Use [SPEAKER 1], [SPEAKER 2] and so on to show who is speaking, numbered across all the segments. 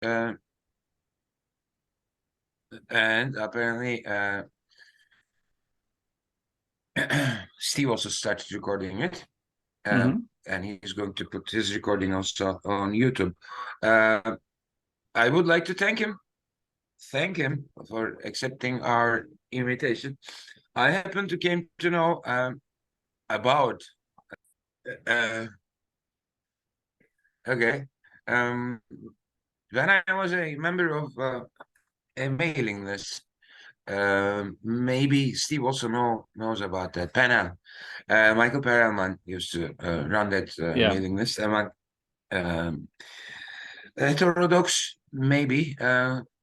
[SPEAKER 1] and apparently Steve also started recording it, and he's going to put his recording also on YouTube. I would like to thank him for accepting our invitation. I happen to came to know about when I was a member of a mailing list. Maybe Steve also knows about that. Panel. Michael Perelman used to run that mailing list among heterodox, maybe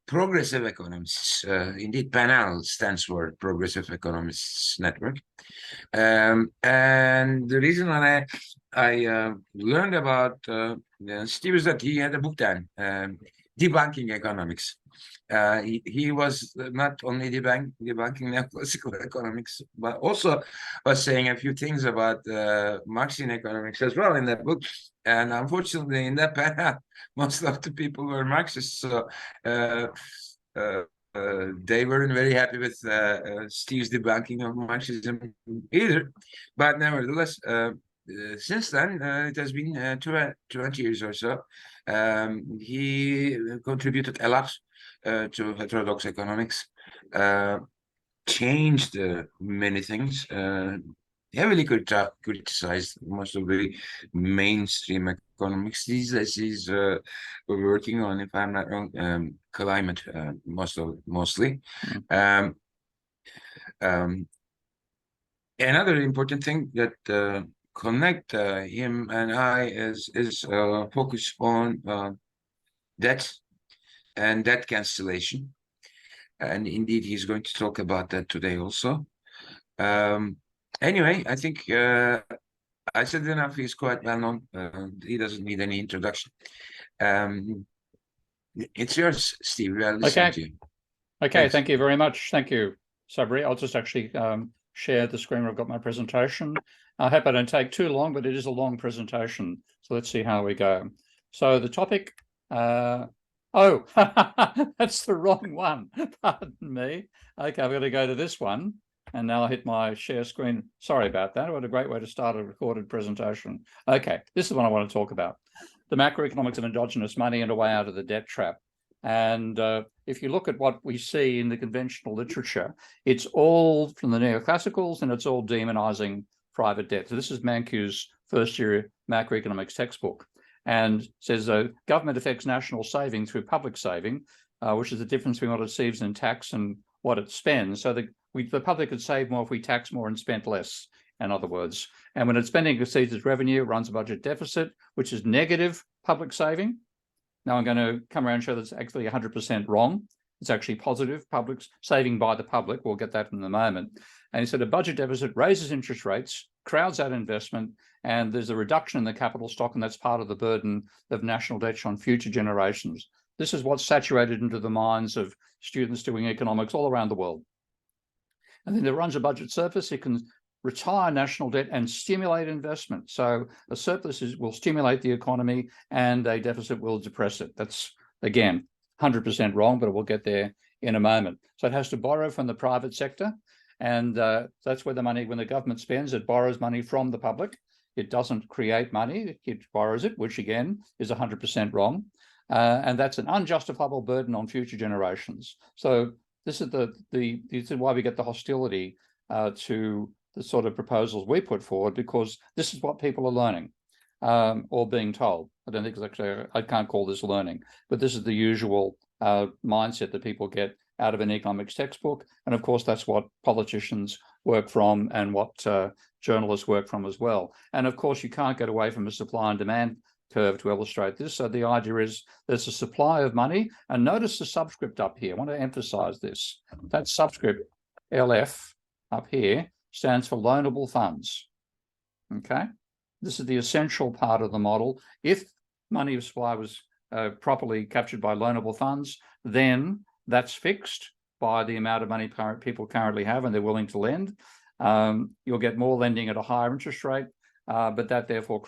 [SPEAKER 1] progressive economists. Indeed, PANEL stands for Progressive Economists Network. And the reason I learned about Steve is that he had a book then, Debunking Economics. He was not only debunking neoclassical economics, but also was saying a few things about Marxian economics as well in that book. And unfortunately, in that panel, most of the people were Marxists, so they weren't very happy with Steve's debunking of Marxism either. But nevertheless, since then, it has been 20 years or so. He contributed a lot to heterodox economics, changed many things, heavily criticized most of the mainstream economics these days. He's working on, if I'm not wrong, climate mostly. Another important thing that connect him and I is focus on debt and debt cancellation. And indeed, he's going to talk about that today also. Anyway, I think I said enough. He's quite well known. He doesn't need any introduction. It's yours, Steve. We are listening to you.
[SPEAKER 2] Okay, thanks. Thank you very much. Thank you, Sabri. I'll just actually share the screen where I've got my presentation. I hope I don't take too long, but it is a long presentation. So let's see how we go. So the topic, oh, that's the wrong one. Pardon me. Okay, I've got to go to this one. And now I'll hit my share screen. Sorry about that. What a great way to start a recorded presentation. Okay, this is what I want to talk about. The macroeconomics of endogenous money and a way out of the debt trap. And if you look at what we see in the conventional literature, it's all from the neoclassicals and it's all demonizing private debt. So this is Mankiw's first year macroeconomics textbook, and says government affects national saving through public saving, which is the difference between what it receives in tax and what it spends. So the public could save more if we tax more and spent less, in other words. And when its spending exceeds its revenue, it runs a budget deficit, which is negative public saving. Now I'm going to come around and show that's actually 100% wrong. It's actually positive public saving by the public. We'll get that in a moment. And he said a budget deficit raises interest rates, crowds out investment, and there's a reduction in the capital stock, and that's part of the burden of national debt on future generations. This is what's saturated into the minds of students doing economics all around the world. And then it runs a budget surplus. It can retire national debt and stimulate investment. So a surplus will stimulate the economy and a deficit will depress it. That's, again, 100% wrong, but we'll get there in a moment. So it has to borrow from the private sector. And that's where the money, when the government spends, it borrows money from the public. It doesn't create money, it borrows it, which again is 100% wrong. And that's an unjustifiable burden on future generations. So this is this is why we get the hostility to the sort of proposals we put forward, because this is what people are learning or being told. I don't think it's actually, I can't call this learning, but this is the usual mindset that people get out of an economics textbook. And of course, that's what politicians work from and what journalists work from as well. And of course, you can't get away from a supply and demand curve to illustrate this. So the idea is there's a supply of money, and notice the subscript up here. I want to emphasize this. That subscript LF up here stands for loanable funds. Okay, this is the essential part of the model. If money supply was properly captured by loanable funds, then that's fixed by the amount of money people currently have and they're willing to lend. You'll get more lending at a higher interest rate, but that therefore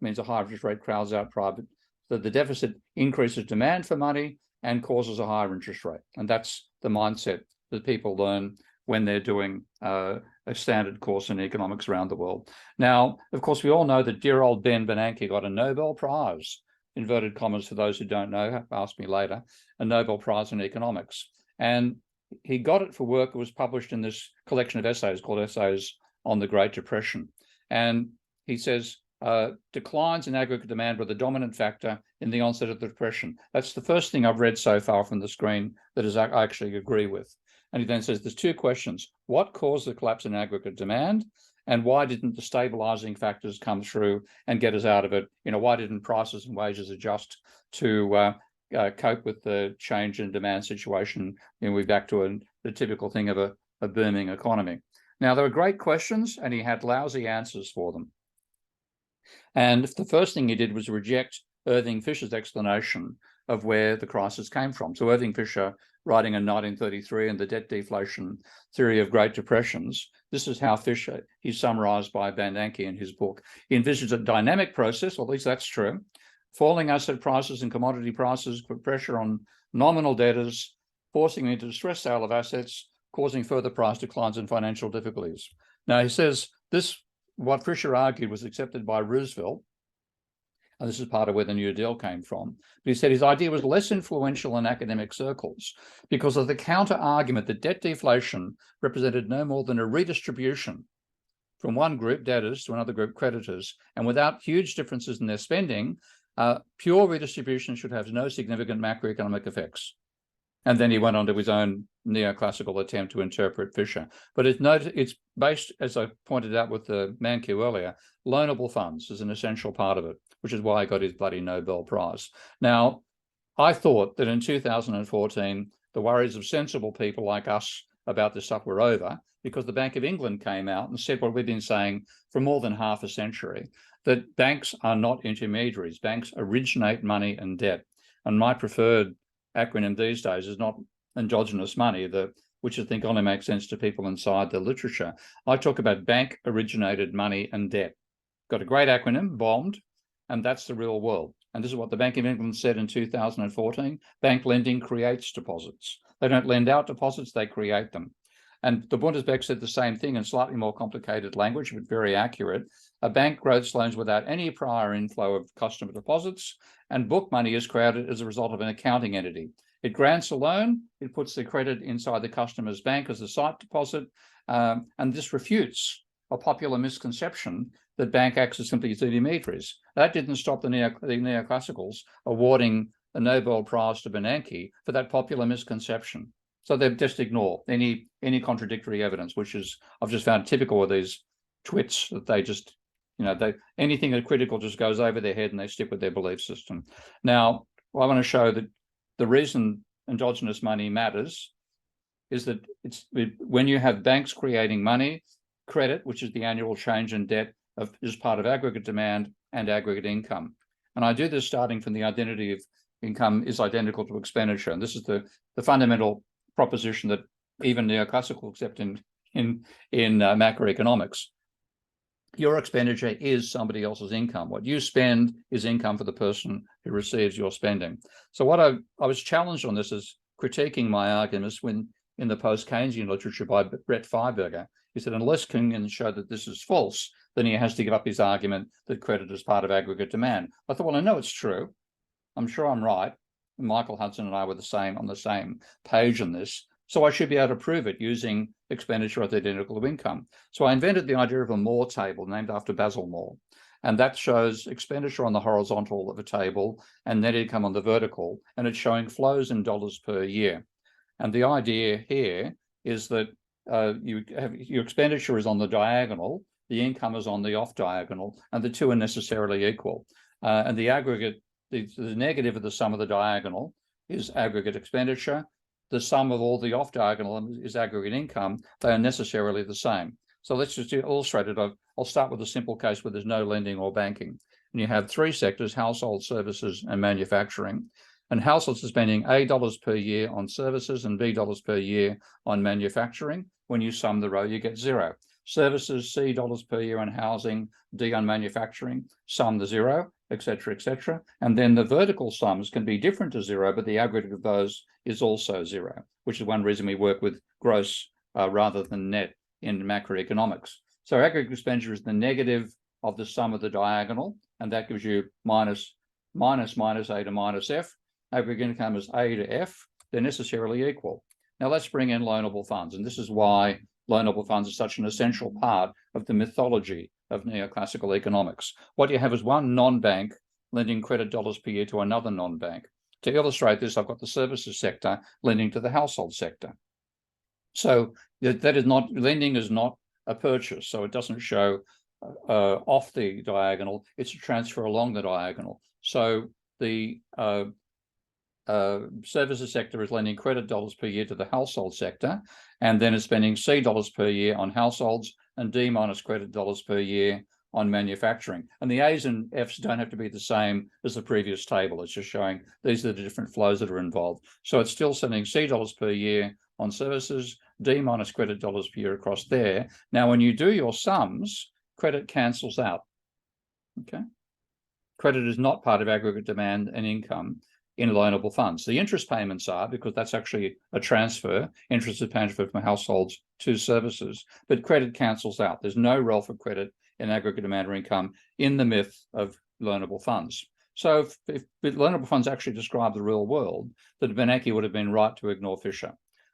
[SPEAKER 2] means a higher interest rate crowds out private that the deficit increases demand for money and causes a higher interest rate. And that's the mindset that people learn when they're doing a standard course in economics around the world. Now, of course, we all know that dear old Ben Bernanke got a Nobel Prize, inverted commas for those who don't know, ask me later, a Nobel Prize in economics. And he got it for work that was published in this collection of essays called Essays on the Great Depression. And he says, declines in aggregate demand were the dominant factor in the onset of the Depression. That's the first thing I've read so far from the screen that I actually agree with. And he then says there's two questions. What caused the collapse in aggregate demand? And why didn't the stabilizing factors come through and get us out of it? Why didn't prices and wages adjust to cope with the change in demand situation? We're back to the typical thing of a booming economy. Now, there were great questions, and he had lousy answers for them. And the first thing he did was reject Irving Fisher's explanation of where the crisis came from. So Irving Fisher, writing in 1933 in the debt deflation theory of Great Depressions, this is how Fisher, he's summarized by Bernanke in his book. He envisages a dynamic process, or at least that's true. Falling asset prices and commodity prices put pressure on nominal debtors, forcing them into distressed sale of assets, causing further price declines and financial difficulties. Now, he says this, what Fisher argued, was accepted by Roosevelt, and this is part of where the New Deal came from. But he said his idea was less influential in academic circles because of the counter-argument that debt deflation represented no more than a redistribution from one group, debtors, to another group, creditors, and without huge differences in their spending, pure redistribution should have no significant macroeconomic effects. And then he went on to his own neoclassical attempt to interpret Fisher. But it's based, as I pointed out with the Mankiw earlier, loanable funds is an essential part of it, which is why he got his bloody Nobel Prize. Now, I thought that in 2014, the worries of sensible people like us about this stuff were over, because the Bank of England came out and said what we've been saying for more than half a century, that banks are not intermediaries. Banks originate money and debt. And my preferred acronym these days is not endogenous money, which I think only makes sense to people inside the literature. I talk about bank originated money and debt. Got a great acronym, BOMD, and that's the real world. And this is what the Bank of England said in 2014. Bank lending creates deposits. They don't lend out deposits, they create them. And the Bundesbank said the same thing in slightly more complicated language, but very accurate. A bank grows loans without any prior inflow of customer deposits, and book money is created as a result of an accounting entity. It grants a loan, it puts the credit inside the customer's bank as a sight deposit, and this refutes a popular misconception that bank acts as simply as intermediaries. That didn't stop the neoclassicals awarding a Nobel Prize to Bernanke for that popular misconception. So they just ignore any contradictory evidence, which is, I've just found typical of these twits, that they just, anything that's critical just goes over their head and they stick with their belief system. Now, I want to show that the reason endogenous money matters is that when you have banks creating money, credit, which is the annual change in debt, is part of aggregate demand and aggregate income. And I do this starting from the identity of income is identical to expenditure. And this is the fundamental proposition that even neoclassical accept in macroeconomics. Your expenditure is somebody else's income. What you spend is income for the person who receives your spending. So what I was challenged on this is critiquing my arguments when in the post-Keynesian literature by Brett Feiberger. He said, unless King can show that this is false, then he has to give up his argument that credit is part of aggregate demand. I thought, well, I know it's true. I'm sure I'm right. Michael Hudson and I were on the same page on this. So I should be able to prove it using expenditure as identical to income. So I invented the idea of a Moore table named after Basil Moore. And that shows expenditure on the horizontal of a table and net income on the vertical. And it's showing flows in dollars per year. And the idea here is that your expenditure is on the diagonal, the income is on the off diagonal, and the two are necessarily equal. And the aggregate, the negative of the sum of the diagonal is aggregate expenditure. The sum of all the off diagonal is aggregate income. They are necessarily the same. So let's just illustrate it. I'll start with a simple case where there's no lending or banking. And you have three sectors: household, services, and manufacturing. And households are spending A dollars per year on services and B dollars per year on manufacturing. When you sum the row, you get zero. Services, C dollars per year on housing, D on manufacturing, sum the zero, etc., etc. And then the vertical sums can be different to zero, but the aggregate of those is also zero, which is one reason we work with gross rather than net in macroeconomics. So aggregate expenditure is the negative of the sum of the diagonal, and that gives you minus A to minus F. Aggregate income is A to F. They're necessarily equal. Now let's bring in loanable funds, and this is why loanable funds are such an essential part of the mythology of neoclassical economics. What you have is one non-bank lending credit dollars per year to another non-bank. To illustrate this, I've got the services sector lending to the household sector. So that is not, lending is not a purchase, so it doesn't show off the diagonal, it's a transfer along the diagonal. So the services sector is lending credit dollars per year to the household sector, and then is spending C dollars per year on households and D minus credit dollars per year on manufacturing. And the A's and F's don't have to be the same as the previous table. It's just showing these are the different flows that are involved. So it's still spending C dollars per year on services, D minus credit dollars per year across there. Now, when you do your sums, credit cancels out. Okay. Credit is not part of aggregate demand and income in loanable funds. The interest payments are, because that's actually a transfer. Interest is transferred from households to services, but credit cancels out. There's no role for credit in aggregate demand or income in the myth of loanable funds. So if loanable funds actually describe the real world, then Bernanke would have been right to ignore Fisher,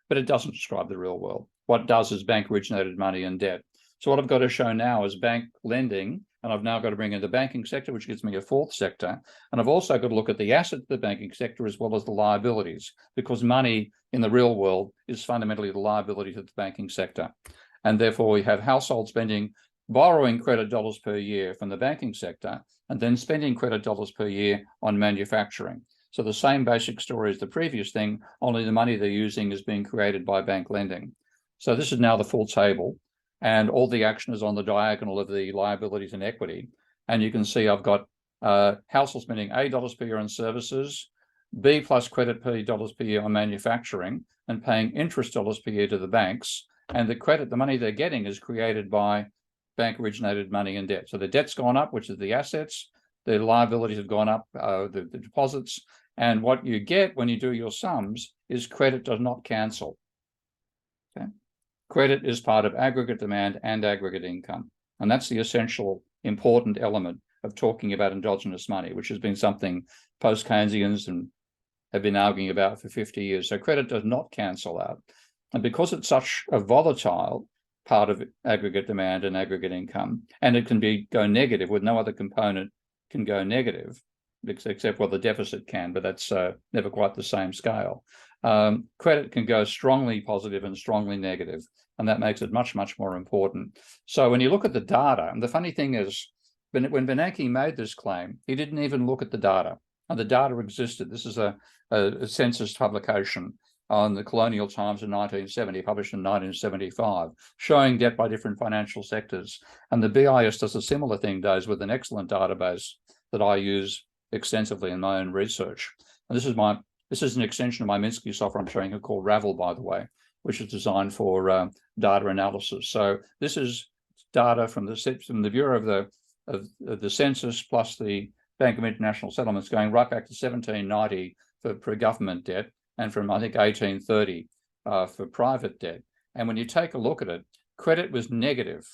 [SPEAKER 2] but it doesn't describe the real world. What it does is bank originated money and debt. So what I've got to show now is bank lending, and I've now got to bring in the banking sector, which gives me a fourth sector. And I've also got to look at the assets of the banking sector as well as the liabilities, because money in the real world is fundamentally the liability to the banking sector. And therefore we have households borrowing credit dollars per year from the banking sector, and then spending credit dollars per year on manufacturing. So the same basic story as the previous thing, only the money they're using is being created by bank lending. So this is now the full table, and all the action is on the diagonal of the liabilities and equity. And you can see I've got households spending A dollars per year on services, B plus credit dollars per year on manufacturing, and paying interest dollars per year to the banks. And the money they're getting is created by bank originated money and debt. So the debt's gone up, which is the assets, the liabilities have gone up, the deposits. And what you get when you do your sums is credit does not cancel. Okay. Credit is part of aggregate demand and aggregate income. And that's the essential important element of talking about endogenous money, which has been something post-Keynesians and have been arguing about for 50 years. So credit does not cancel out. And because it's such a volatile part of aggregate demand and aggregate income, and it can go negative with no other component can go negative, except the deficit can, but that's never quite the same scale. Credit can go strongly positive and strongly negative, and that makes it much, much more important. So when you look at the data, and the funny thing is, when Bernanke made this claim, he didn't even look at the data, and the data existed. This is a census publication on the colonial times in 1970, published in 1975, showing debt by different financial sectors. And the BIS does a similar thing, does, with an excellent database that I use extensively in my own research. And this is an extension of my Minsky software I'm showing you called Ravel, by the way, which is designed for data analysis. So this is data from the Bureau of the Census plus the Bank of International Settlements going right back to 1790 for government debt, and from, I think, 1830 for private debt. And when you take a look at it, credit was negative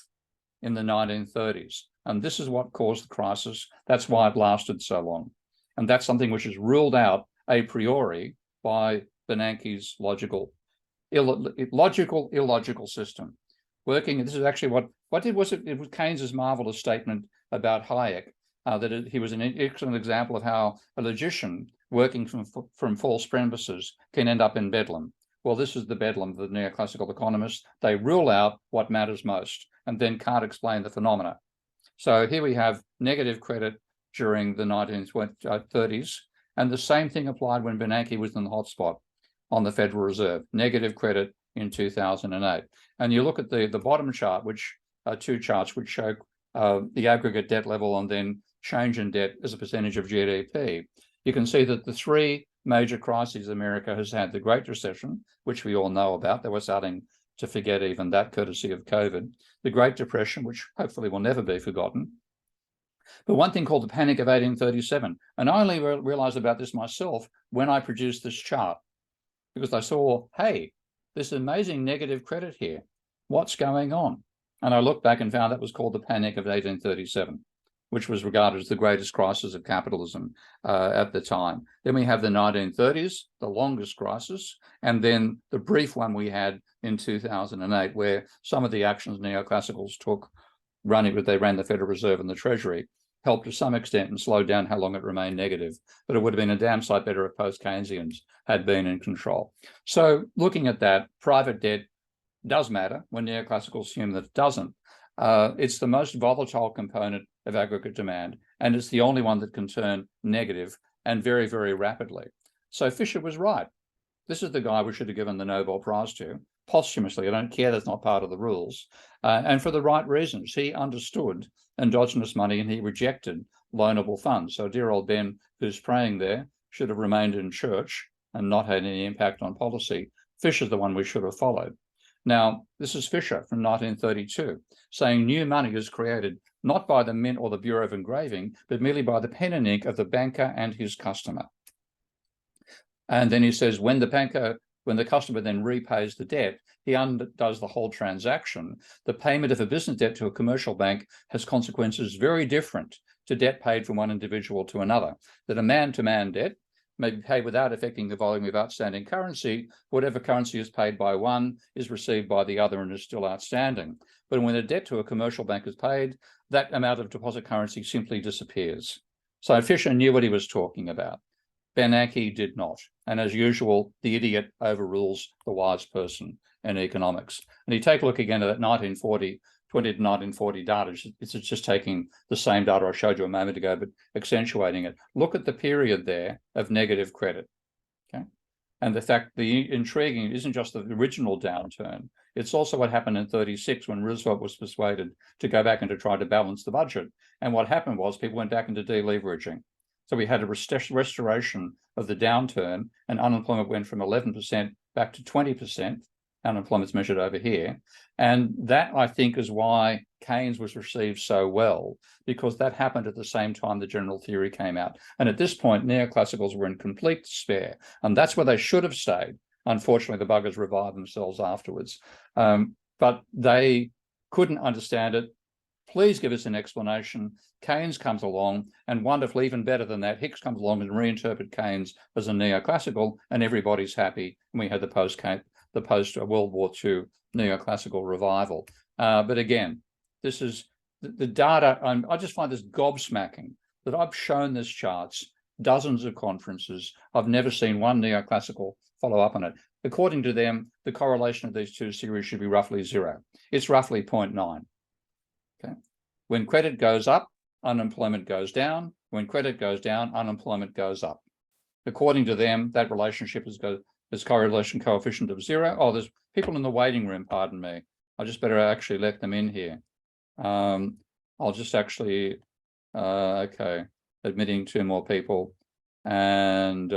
[SPEAKER 2] in the 1930s. And this is what caused the crisis. That's why it lasted so long. And that's something which is ruled out a priori by Bernanke's illogical system. This is actually it was Keynes's marvelous statement about Hayek, he was an excellent example of how a logician working from false premises can end up in bedlam. Well, this is the bedlam of the neoclassical economists. They rule out what matters most and then can't explain the phenomena. So here we have negative credit during the 1930s, and the same thing applied when Bernanke was in the hotspot on the Federal Reserve, negative credit in 2008. And you look at the bottom chart, which are two charts which show the aggregate debt level and then change in debt as a percentage of GDP. You can see that the three major crises America has had, the Great Recession, which we all know about, they were starting to forget even that courtesy of COVID, the Great Depression, which hopefully will never be forgotten, But one thing called the Panic of 1837, and I only realized about this myself when I produced this chart, because I saw, hey, this amazing negative credit here. What's going on? And I looked back and found that was called the Panic of 1837, which was regarded as the greatest crisis of capitalism at the time. Then we have the 1930s, the longest crisis, and then the brief one we had in 2008, where some of the actions neoclassicals took, they ran the Federal Reserve and the Treasury, helped to some extent and slowed down how long it remained negative. But it would have been a damn sight better if post-Keynesians had been in control. So looking at that, private debt does matter when neoclassicals assume that it doesn't. It's the most volatile component of aggregate demand, and it's the only one that can turn negative and very, very rapidly. So Fisher was right. This is the guy we should have given the Nobel Prize to, posthumously. I don't care, that's not part of the rules. And for the right reasons. He understood endogenous money and he rejected loanable funds. So dear old Ben, who's praying there, should have remained in church and not had any impact on policy. Fisher's the one we should have followed. Now, this is Fisher from 1932, saying new money is created not by the Mint or the Bureau of Engraving, but merely by the pen and ink of the banker and his customer. And then he says, when the customer then repays the debt, he undoes the whole transaction. The payment of a business debt to a commercial bank has consequences very different to debt paid from one individual to another. That a man-to-man debt may be paid without affecting the volume of outstanding currency. Whatever currency is paid by one is received by the other and is still outstanding. But when a debt to a commercial bank is paid, that amount of deposit currency simply disappears. So Fisher knew what he was talking about. Bernanke did not. And as usual, the idiot overrules the wise person in economics. And you take a look again at that 1920 to 1940 data. It's just taking the same data I showed you a moment ago, but accentuating it. Look at the period there of negative credit. Okay. And the fact, the intriguing isn't just the original downturn, it's also what happened in 36 when Roosevelt was persuaded to go back and to try to balance the budget. And what happened was people went back into deleveraging. So we had a restoration of the downturn, and unemployment went from 11% back to 20%. Unemployment's measured over here. And that, I think, is why Keynes was received so well, because that happened at the same time the general theory came out. And at this point, neoclassicals were in complete despair. And that's where they should have stayed. Unfortunately, the buggers revived themselves afterwards. But they couldn't understand it. Please give us an explanation. Keynes comes along, and wonderful, even better than that, Hicks comes along and reinterprets Keynes as a neoclassical, and everybody's happy. And we had the post-World War II neoclassical revival. But again, this is the data. I just find this gobsmacking that I've shown this charts, dozens of conferences. I've never seen one neoclassical follow up on it. According to them, the correlation of these two series should be roughly 0. It's roughly 0.9. Okay. When credit goes up, unemployment goes down. When credit goes down, unemployment goes up. According to them, that relationship is correlation coefficient of 0. Oh, there's people in the waiting room, pardon me. I just better actually let them in here. I'll just actually, okay, admitting 2 more people. And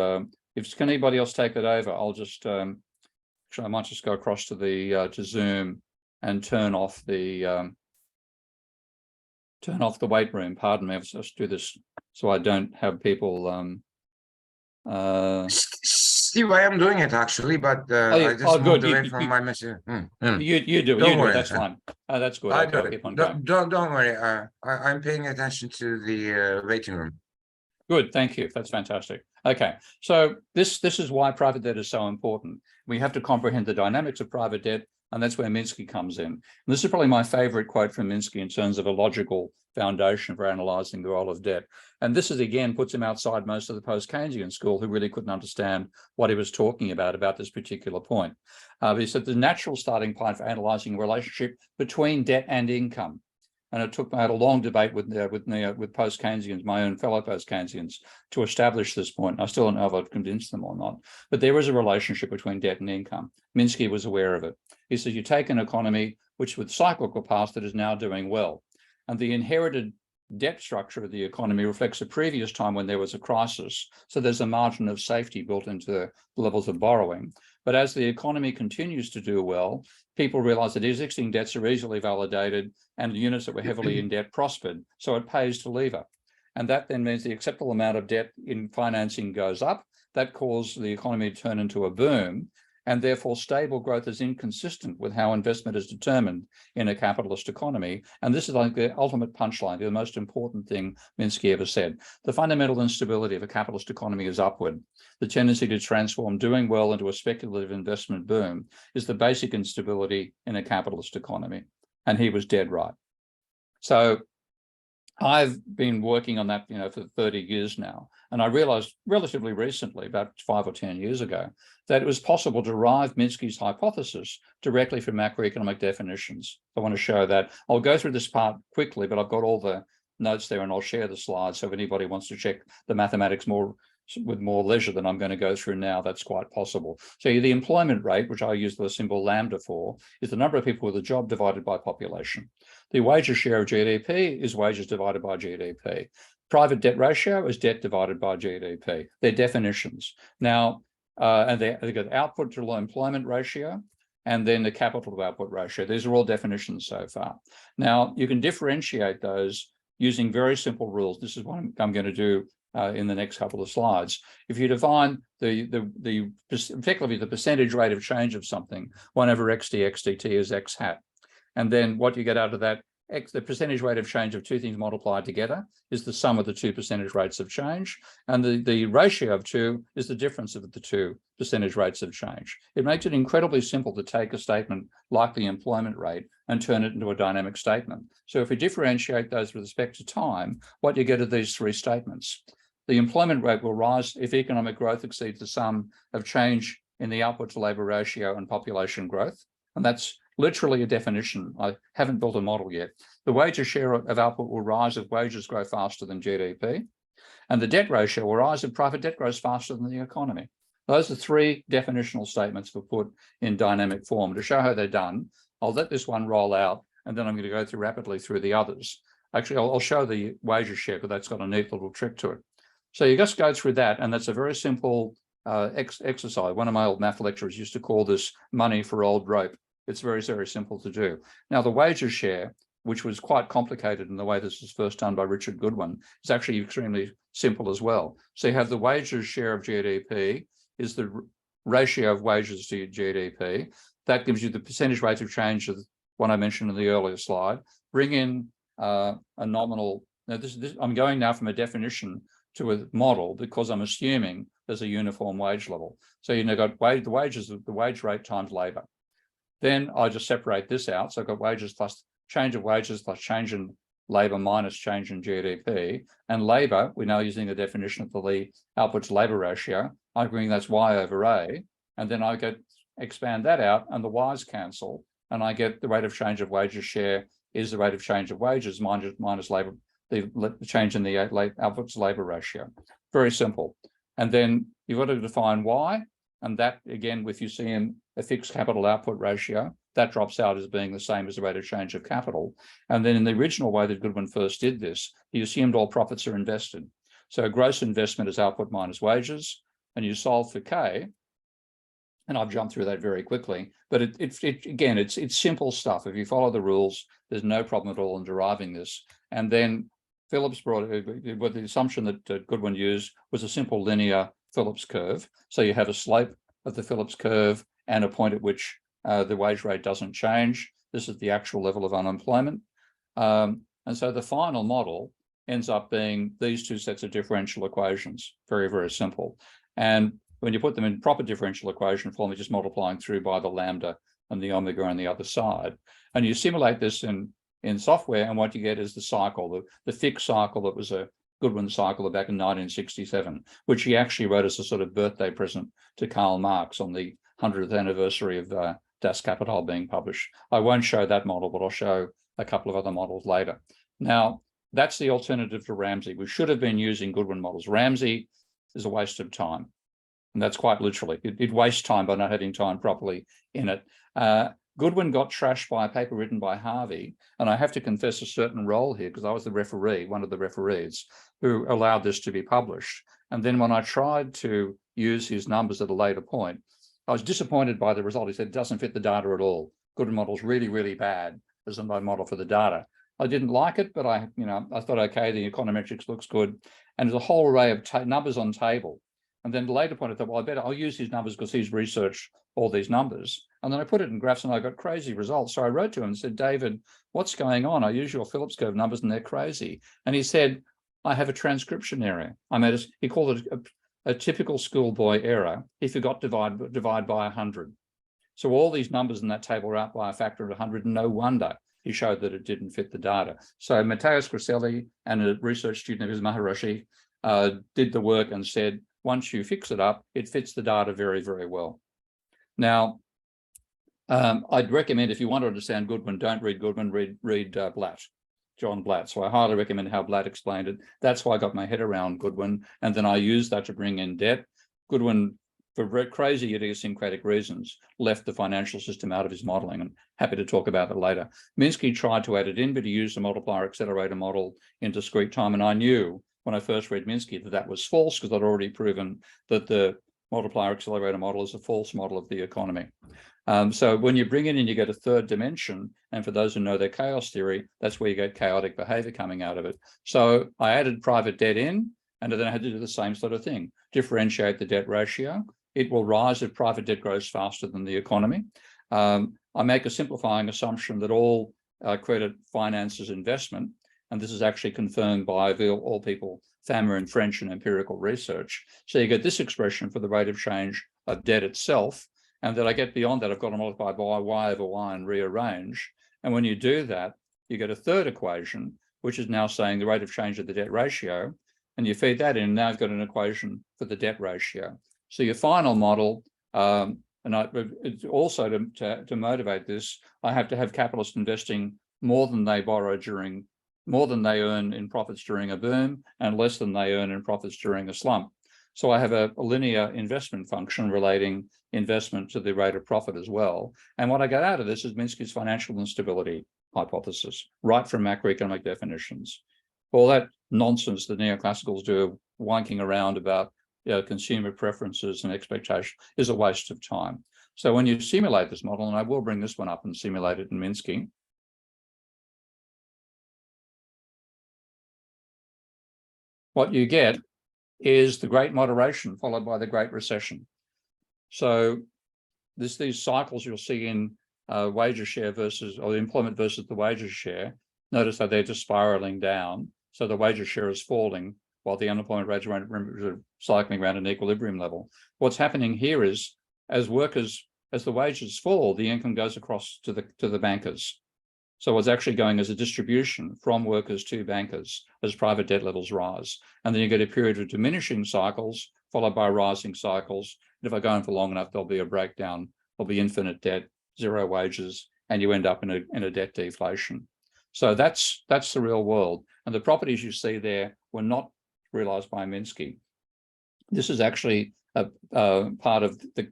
[SPEAKER 2] if can anybody else take it over, I'll just, actually, I might just go across to the to Zoom and turn off the wait room. Pardon me, I'll just do this so I don't have people.
[SPEAKER 1] Steve, I am doing it actually, but I just moved away from my message.
[SPEAKER 2] You do it.
[SPEAKER 1] Don't worry.
[SPEAKER 2] That's fine. That's good.
[SPEAKER 1] I
[SPEAKER 2] Okay,
[SPEAKER 1] do
[SPEAKER 2] I'll
[SPEAKER 1] it.
[SPEAKER 2] keep on going.
[SPEAKER 1] Don't worry. I'm paying attention to the waiting room.
[SPEAKER 2] Good, thank you. That's fantastic. Okay, so this is why private debt is so important. We have to comprehend the dynamics of private debt, and that's where Minsky comes in. And this is probably my favorite quote from Minsky in terms of a logical foundation for analyzing the role of debt. And this is, again, puts him outside most of the post-Keynesian school who really couldn't understand what he was talking about this particular point. He said the natural starting point for analyzing the relationship between debt and income. And I had a long debate with post-Keynesians, my own fellow post-Keynesians, to establish this point. I still don't know if I've convinced them or not, but there is a relationship between debt and income. Minsky was aware of it. He said, you take an economy which with cyclical past that is now doing well, and the inherited debt structure of the economy reflects a previous time when there was a crisis. So there's a margin of safety built into the levels of borrowing. But as the economy continues to do well, people realize that existing debts are easily validated and the units that were heavily in debt prospered. So it pays to lever. And that then means the acceptable amount of debt in financing goes up. That caused the economy to turn into a boom. And therefore stable growth is inconsistent with how investment is determined in a capitalist economy. And this is like the ultimate punchline, the most important thing Minsky ever said. The fundamental instability of a capitalist economy is upward. The tendency to transform doing well into a speculative investment boom is the basic instability in a capitalist economy. And he was dead right. So I've been working on that, for 30 years now. And I realized relatively recently, about 5 or 10 years ago, that it was possible to derive Minsky's hypothesis directly from macroeconomic definitions. I want to show that. I'll go through this part quickly, but I've got all the notes there and I'll share the slides. So if anybody wants to check the mathematics with more leisure than I'm going to go through now, that's quite possible. So the employment rate, which I use the symbol lambda for, is the number of people with a job divided by population. The wages share of GDP is wages divided by GDP. Private debt ratio is debt divided by GDP. They're definitions. Now, and they've got output to employment ratio and then the capital to output ratio. These are all definitions so far. Now, you can differentiate those using very simple rules. This is what I'm going to do in the next couple of slides. If you define effectively the percentage rate of change of something, 1 over x dx dt is x hat. And then what you get out of that, the percentage rate of change of two things multiplied together is the sum of the two percentage rates of change. And the ratio of two is the difference of the two percentage rates of change. It makes it incredibly simple to take a statement like the employment rate and turn it into a dynamic statement. So if we differentiate those with respect to time, what you get are these three statements. The employment rate will rise if economic growth exceeds the sum of change in the output to labor ratio and population growth. And that's literally a definition. I haven't built a model yet. The wages share of output will rise if wages grow faster than GDP. And the debt ratio will rise if private debt grows faster than the economy. Those are three definitional statements we put in dynamic form. To show how they're done, I'll let this one roll out, and then I'm going to go rapidly through the others. Actually, I'll show the wages share, but that's got a neat little trick to it. So you just go through that, and that's a very simple exercise. One of my old math lecturers used to call this money for old rope. It's very, very simple to do. Now, the wages share, which was quite complicated in the way this was first done by Richard Goodwin, is actually extremely simple as well. So you have the wages share of GDP is the ratio of wages to GDP. That gives you the percentage rate of change of what I mentioned in the earlier slide. Bring in a nominal. Now, I'm going now from a definition to a model because I'm assuming there's a uniform wage level. So got the wages, the wage rate times labor. Then I just separate this out. So I've got wages plus change of wages plus change in labor minus change in GDP. And labor, we're now using the definition of the output to labor ratio. I'm agreeing that's Y over A. And then I expand that out and the Y's cancel. And I get the rate of change of wages share is the rate of change of wages minus labor, the change in the output to labor ratio. Very simple. And then you've got to define Y. And that, again, if you see in a fixed capital output ratio, that drops out as being the same as the rate of change of capital. And then in the original way that Goodwin first did this, he assumed all profits are invested. So gross investment is output minus wages, and you solve for K. And I've jumped through that very quickly, but again, it's simple stuff. If you follow the rules, there's no problem at all in deriving this. And then Phillips brought it with the assumption that Goodwin used was a simple linear Phillips curve. So you have a slope of the Phillips curve and a point at which the wage rate doesn't change. This is the actual level of unemployment. And so the final model ends up being these two sets of differential equations. Very, very simple. And when you put them in proper differential equation form, you're just multiplying through by the lambda and the omega on the other side. And you simulate this in software, and what you get is the cycle, the fixed cycle that was a Goodwin cycle back in 1967, which he actually wrote as a sort of birthday present to Karl Marx on the 100th anniversary of Das Kapital being published. I won't show that model, but I'll show a couple of other models later. Now, that's the alternative to Ramsey. We should have been using Goodwin models. Ramsey is a waste of time. And that's quite literally. It wastes time by not having time properly in it. Goodwin got trashed by a paper written by Harvey, and I have to confess a certain role here because I was the referee, one of the referees, who allowed this to be published. And then when I tried to use his numbers at a later point, I was disappointed by the result. He said it doesn't fit the data at all. Goodwin model's really, really bad as a model for the data. I didn't like it, but I thought, okay, the econometrics looks good. And there's a whole array of numbers on table. And then at a later point, I thought, well, I'll use his numbers because he's researched all these numbers. And then I put it in graphs and I got crazy results. So I wrote to him and said, David, what's going on? I use your Phillips curve numbers and they're crazy. And he said, I have a transcription error. He called it a typical schoolboy error. He forgot to divide by 100. So all these numbers in that table are out by a factor of 100, and no wonder he showed that it didn't fit the data. So Matias Griselli and a research student of his, Maharishi, did the work and said, once you fix it up, it fits the data very, very well. Now, I'd recommend, if you want to understand Goodwin, don't read Goodwin, read Blatt, John Blatt. So I highly recommend how Blatt explained it. That's why I got my head around Goodwin. And then I used that to bring in debt. Goodwin, for crazy idiosyncratic reasons, left the financial system out of his modeling. I'm happy to talk about it later. Minsky tried to add it in, but he used the multiplier accelerator model in discrete time. And I knew when I first read Minsky that was false because I'd already proven that the multiplier accelerator model is a false model of the economy. So when you bring it in, you get a third dimension. And for those who know their chaos theory, that's where you get chaotic behavior coming out of it. So I added private debt in, and then I had to do the same sort of thing, differentiate the debt ratio. It will rise if private debt grows faster than the economy. I make a simplifying assumption that all credit finances investment, and this is actually confirmed by all people, Fama and French and empirical research. So you get this expression for the rate of change of debt itself. And then I get beyond that, I've got to multiply by y over y and rearrange. And when you do that, you get a third equation, which is now saying the rate of change of the debt ratio. And you feed that in, and now you've got an equation for the debt ratio. So your final model, it's also to motivate this, I have to have capitalists investing more than they earn in profits during a boom and less than they earn in profits during a slump. So I have a linear investment function relating investment to the rate of profit as well. And what I get out of this is Minsky's financial instability hypothesis, right from macroeconomic definitions. All that nonsense the neoclassicals do, wanking around about consumer preferences and expectation, is a waste of time. So when you simulate this model, and I will bring this one up and simulate it in Minsky, what you get is the Great Moderation followed by the Great Recession. So these cycles you'll see in wages share versus, or employment versus the wages share. Notice that they're just spiraling down. So the wages share is falling while the unemployment rates are cycling around an equilibrium level. What's happening here is, as the wages fall, the income goes across to the bankers. So what's actually going as a distribution from workers to bankers as private debt levels rise. And then you get a period of diminishing cycles followed by rising cycles. And if I go on for long enough, there'll be a breakdown, there'll be infinite debt, zero wages, and you end up in a debt deflation. So that's the real world. And the properties you see there were not realized by Minsky. This is actually a part of the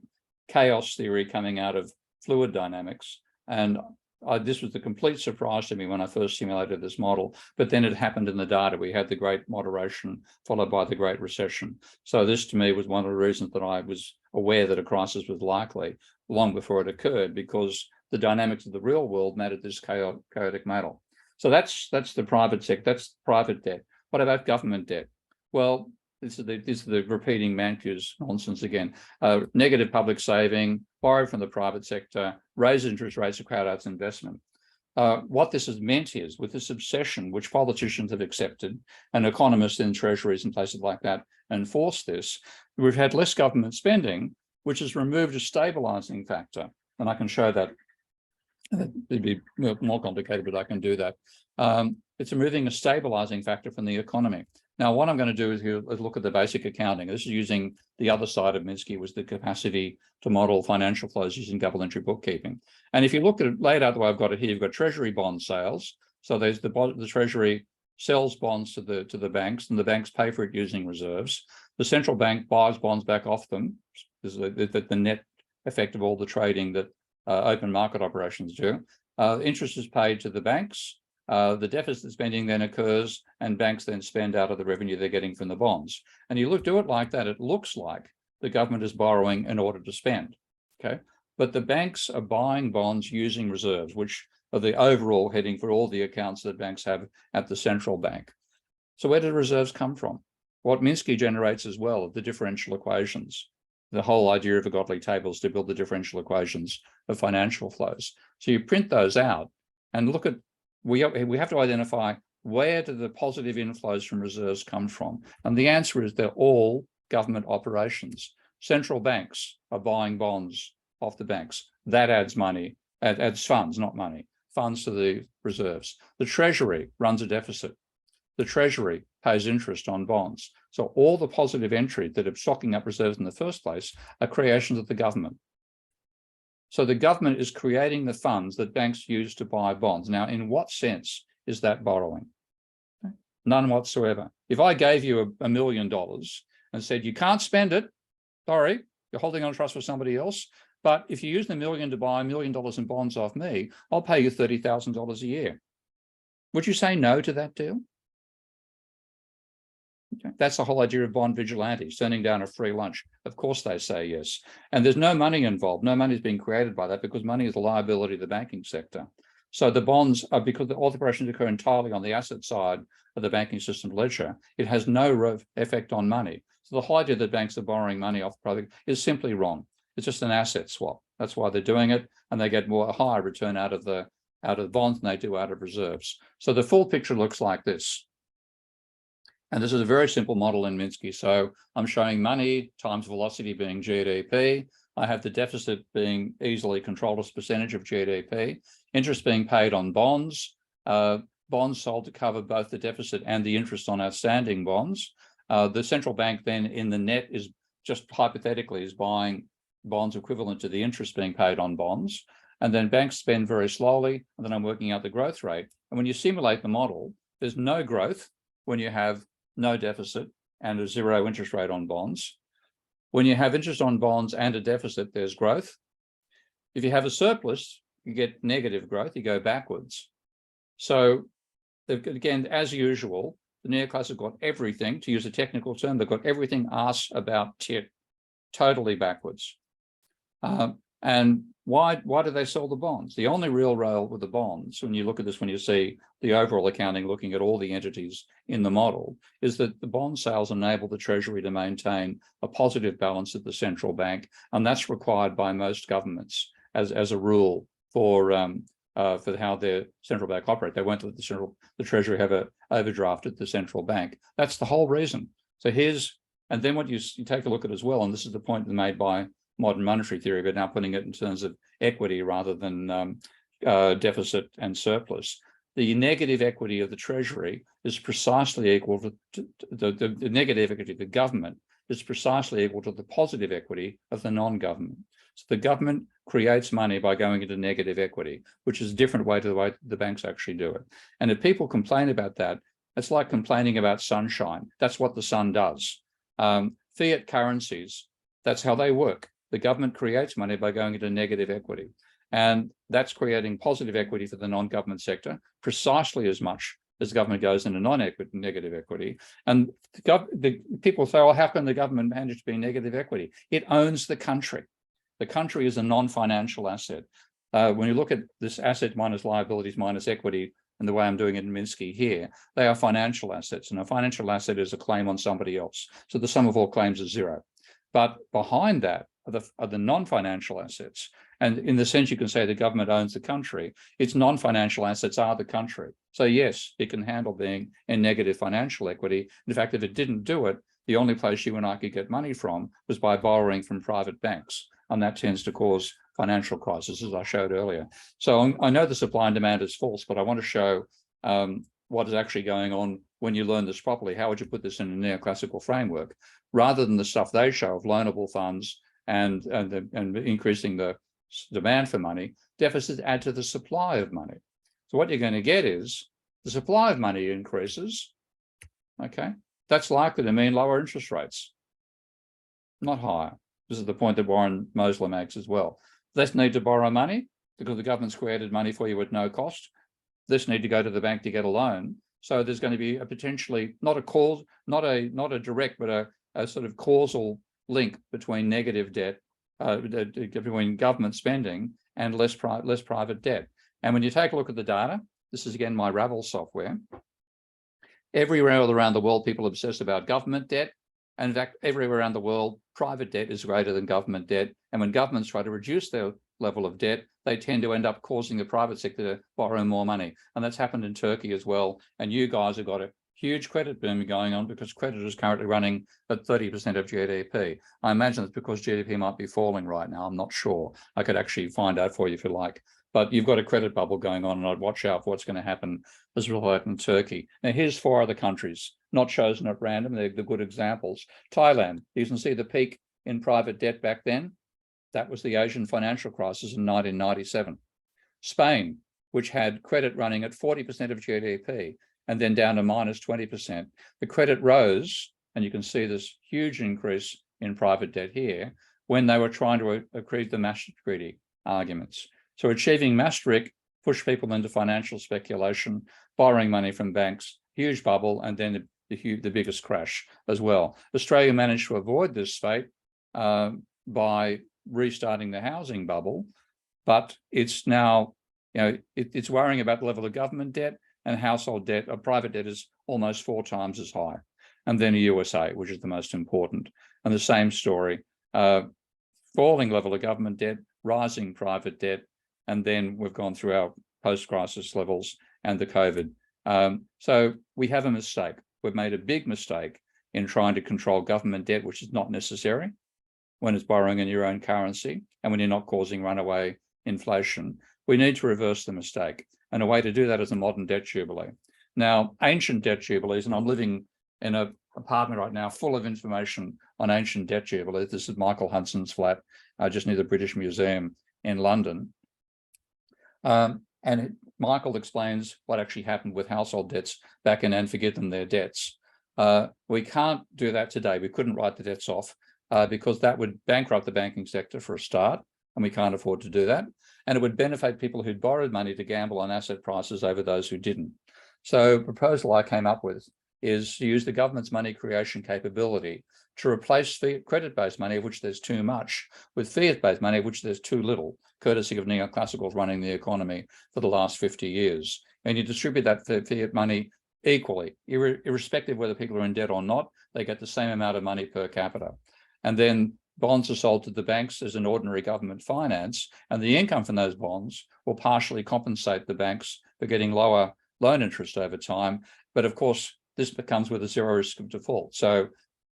[SPEAKER 2] chaos theory coming out of fluid dynamics. And this was the complete surprise to me when I first simulated this model, but then it happened in the data. We had the Great Moderation followed by the Great Recession. So this to me was one of the reasons that I was aware that a crisis was likely long before it occurred, because the dynamics of the real world mattered this chaotic model. So that's the private sector, that's private debt. What about government debt? Well, this is the repeating Mankiew's nonsense again. Negative public saving, borrow from the private sector, raise interest rates to crowd out investment. What this has meant is, with this obsession, which politicians have accepted, and economists in treasuries and places like that enforce this, we've had less government spending, which has removed a stabilizing factor. And I can show that. It'd be more complicated, but I can do that. It's removing a stabilizing factor from the economy. Now, what I'm going to do is look at the basic accounting. This is using the other side of Minsky, was the capacity to model financial flows using double entry bookkeeping. And if you look at it laid out the way I've got it here, you've got treasury bond sales. So there's the treasury sells bonds to the banks, and the banks pay for it using reserves. The central bank buys bonds back off them. This is the net effect of all the trading that open market operations do. Interest is paid to the banks. The deficit spending then occurs, and banks then spend out of the revenue they're getting from the bonds. And you do it like that, it looks like the government is borrowing in order to spend. Okay, but the banks are buying bonds using reserves, which are the overall heading for all the accounts that banks have at the central bank. So where do the reserves come from? What Minsky generates as well, the differential equations, the whole idea of Godley tables to build the differential equations of financial flows. So you print those out and look at, we have to identify where do the positive inflows from reserves come from? And the answer is they're all government operations. Central banks are buying bonds off the banks. That adds money, adds funds, not money, funds to the reserves. The Treasury runs a deficit. The Treasury pays interest on bonds. So all the positive entry that are stocking up reserves in the first place are creations of the government. So the government is creating the funds that banks use to buy bonds. Now, in what sense is that borrowing? None whatsoever. If I gave you $1 million and said, you can't spend it, sorry, you're holding on trust for somebody else, but if you use the $1 million to buy $1 million in bonds off me, I'll pay you $30,000 a year. Would you say no to that deal? Okay. That's the whole idea of bond vigilantes, turning down a free lunch. Of course they say yes. And there's no money involved. No money is being created by that because money is a liability of the banking sector. So the bonds are, because all the operations occur entirely on the asset side of the banking system ledger, it has no effect on money. So the whole idea that banks are borrowing money off private is simply wrong. It's just an asset swap. That's why they're doing it, and they get a higher return out of the bonds than they do out of reserves. So the full picture looks like this. And this is a very simple model in Minsky. So I'm showing money times velocity being GDP. I have the deficit being easily controlled as a percentage of GDP. Interest being paid on bonds. Bonds sold to cover both the deficit and the interest on outstanding bonds. The central bank then in the net is just hypothetically is buying bonds equivalent to the interest being paid on bonds. And then banks spend very slowly, and then I'm working out the growth rate. And when you simulate the model, there's no growth when you have no deficit and a zero interest rate on bonds. When you have interest on bonds and a deficit, there's growth. If you have a surplus, you get negative growth, you go backwards. So again, as usual, the Neoclassical got everything, to use a technical term, they've got everything ass about tit, totally backwards. And why do they sell the bonds? The only real role with the bonds, when you look at this, when you see the overall accounting, looking at all the entities in the model, is that the bond sales enable the Treasury to maintain a positive balance at the central bank, and that's required by most governments as a rule for how their central bank operate. They won't let the Treasury have an overdraft at the central bank. That's the whole reason. So and then what you take a look at as well, and this is the point made by modern monetary theory, but now putting it in terms of equity rather than deficit and surplus. The negative equity of the Treasury is precisely equal to the negative equity of the government is precisely equal to the positive equity of the non-government. So the government creates money by going into negative equity, which is a different way to the way the banks actually do it. And if people complain about that, it's like complaining about sunshine. That's what the sun does. Fiat currencies, that's how they work. The government creates money by going into negative equity. And that's creating positive equity for the non-government sector, precisely as much as the government goes into negative equity. And the people say, well, how can the government manage to be negative equity? It owns the country. The country is a non-financial asset. When you look at this asset minus liabilities minus equity, and the way I'm doing it in Minsky here, they are financial assets. And a financial asset is a claim on somebody else. So the sum of all claims is zero. But behind that are the non-financial assets. And in the sense you can say the government owns the country, its non-financial assets are the country. So yes, it can handle being in negative financial equity. In fact, if it didn't do it, the only place you and I could get money from was by borrowing from private banks. And that tends to cause financial crisis, as I showed earlier. So I know the supply and demand is false, but I want to show what is actually going on when you learn this properly. How would you put this in a neoclassical framework? Rather than the stuff they show of loanable funds and increasing the demand for money, deficits add to the supply of money. So what you're going to get is the supply of money increases, okay? That's likely to mean lower interest rates, not higher. This is the point that Warren Mosler makes as well. less need to borrow money because the government's created money for you at no cost, less need to go to the bank to get a loan. So there's going to be a potentially not a direct, but a sort of causal link between negative debt, between government spending and less private debt. And when you take a look at the data, this is again my Ravel software. Everywhere around the world, people obsess about government debt. And in fact, everywhere around the world, private debt is greater than government debt. And when governments try to reduce their level of debt, they tend to end up causing the private sector to borrow more money. And that's happened in Turkey as well. And you guys have got a huge credit boom going on because credit is currently running at 30% of GDP. I imagine it's because GDP might be falling right now. I'm not sure. I could actually find out for you if you like. But you've got a credit bubble going on, and I'd watch out for what's going to happen as well in Turkey. Now, here's 4 other countries, not chosen at random. They're the good examples. Thailand, you can see the peak in private debt back then. That was the Asian financial crisis in 1997. Spain, which had credit running at 40% of GDP and then down to minus 20%. The credit rose, and you can see this huge increase in private debt here when they were trying to accrete the Maastricht Treaty arguments. So achieving Maastricht pushed people into financial speculation, borrowing money from banks, huge bubble, and then the biggest crash as well. Australia managed to avoid this fate by restarting the housing bubble, but it's now, it's worrying about the level of government debt, and household debt, or private debt, is almost 4 times as high. And then the USA, which is the most important. And the same story, falling level of government debt, rising private debt, and then we've gone through our post-crisis levels and the COVID. So we have a mistake. We've made a big mistake in trying to control government debt, which is not necessary when it's borrowing in your own currency and when you're not causing runaway inflation. We need to reverse the mistake. And a way to do that is a modern debt jubilee. Now, ancient debt jubilees, and I'm living in an apartment right now full of information on ancient debt jubilees. This is Michael Hudson's flat, just near the British Museum in London. Michael explains what actually happened with household debts back in and forgive them their debts. We can't do that today. We couldn't write the debts off because that would bankrupt the banking sector for a start, and we can't afford to do that. And it would benefit people who'd borrowed money to gamble on asset prices over those who didn't. So the proposal I came up with is to use the government's money creation capability to replace fiat credit-based money, of which there's too much, with fiat-based money, of which there's too little, courtesy of neoclassicals running the economy for the last 50 years. And you distribute that fiat money equally, irrespective of whether people are in debt or not, they get the same amount of money per capita. And then bonds are sold to the banks as an ordinary government finance, and the income from those bonds will partially compensate the banks for getting lower loan interest over time. But of course, this becomes with a 0 risk of default. So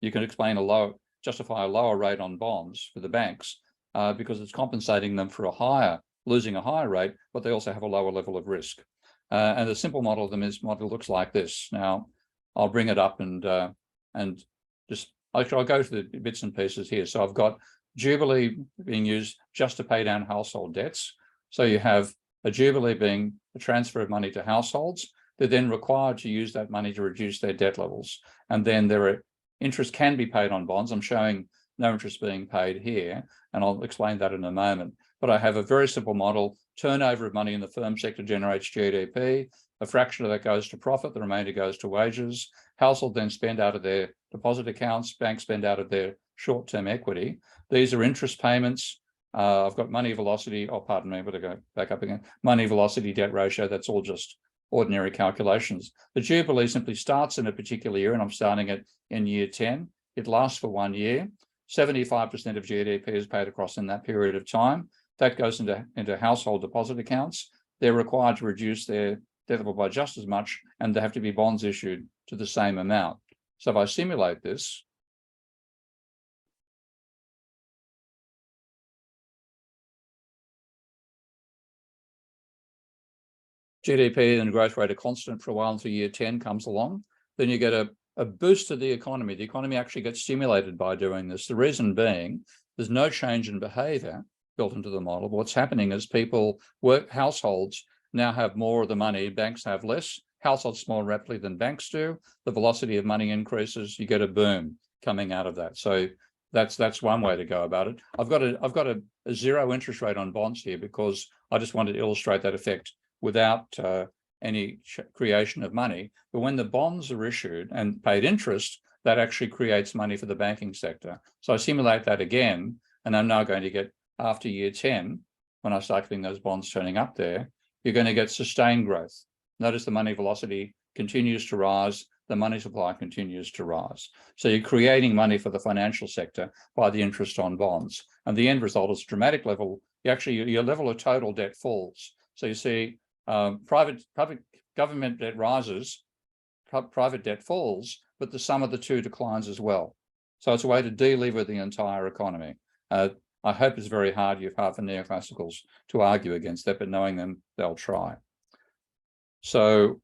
[SPEAKER 2] you can justify a lower rate on bonds for the banks because it's compensating them for losing a higher rate, but they also have a lower level of risk. And the simple model of them looks like this. Now, I'll bring it up and just I'll go through the bits and pieces here. So I've got Jubilee being used just to pay down household debts. So you have a Jubilee being a transfer of money to households. They're then required to use that money to reduce their debt levels. And then interest can be paid on bonds. I'm showing no interest being paid here, and I'll explain that in a moment. But I have a very simple model. Turnover of money in the firm sector generates GDP. A fraction of that goes to profit. The remainder goes to wages. Household then spend out of their deposit accounts. Banks spend out of their short-term equity. These are interest payments. I've got money velocity. Oh, pardon me, but I go back up again. Money velocity debt ratio. That's all just ordinary calculations. The Jubilee simply starts in a particular year, and I'm starting it in year 10. It lasts for 1 year. 75% of GDP is paid across in that period of time. That goes into household deposit accounts. They're required to reduce their debt level by just as much, and there have to be bonds issued to the same amount. So if I simulate this, GDP and growth rate are constant for a while until year 10 comes along. Then you get a boost to the economy. The economy actually gets stimulated by doing this. The reason being, there's no change in behavior built into the model. But what's happening is households now have more of the money, banks have less. Households more rapidly than banks do. The velocity of money increases, you get a boom coming out of that. So That's one way to go about it. I've got a zero interest rate on bonds here because I just wanted to illustrate that effect without any creation of money. But when the bonds are issued and paid interest, that actually creates money for the banking sector. So I simulate that again, and I'm now going to get, after year 10, when I start getting those bonds turning up there, you're going to get sustained growth. Notice the money velocity continues to rise, the money supply continues to rise. So you're creating money for the financial sector by the interest on bonds. And the end result is a dramatic level. Your level of total debt falls. So you see private government debt rises, private debt falls, but the sum of the two declines as well. So it's a way to delever the entire economy. I hope it's very hard for neoclassicals to argue against that, but knowing them, they'll try. So,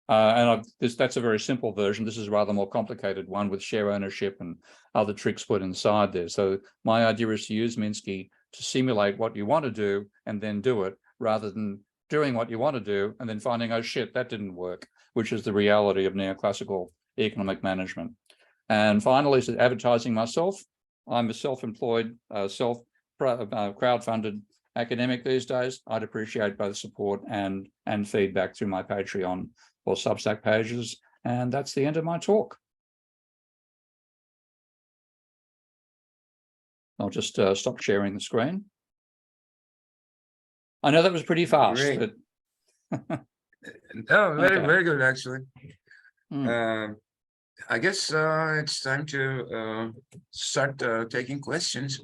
[SPEAKER 2] that's a very simple version. This is a rather more complicated one with share ownership and other tricks put inside there. So my idea is to use Minsky to simulate what you want to do and then do it, rather than doing what you want to do and then finding, oh shit, that didn't work, which is the reality of neoclassical economic management. And finally, advertising myself. I'm a self-employed, crowd-funded academic these days. I'd appreciate both support and feedback through my Patreon or Substack pages. And that's the end of my talk. I'll just stop sharing the screen. I know that was pretty fast,
[SPEAKER 1] Great.
[SPEAKER 2] but
[SPEAKER 1] No, very,
[SPEAKER 2] Okay.
[SPEAKER 1] very good, actually.
[SPEAKER 2] Mm.
[SPEAKER 1] I guess it's time to start taking questions.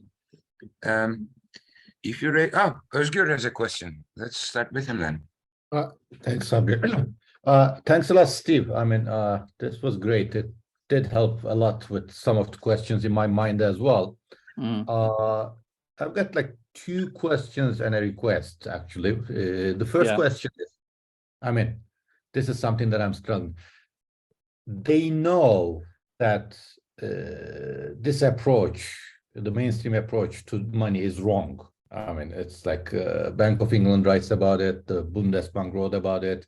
[SPEAKER 1] If you're ready, Özgür has a question. Let's start with him then.
[SPEAKER 3] Thanks, Sabri. Thanks a lot, Steve. I mean, this was great. It did help a lot with some of the questions in my mind as well. I've got like 2 questions and a request, actually. The first question is, I mean, this is something that I'm struggling. They know that this approach, the mainstream approach to money, is wrong. I mean, it's like Bank of England writes about it, the Bundesbank wrote about it,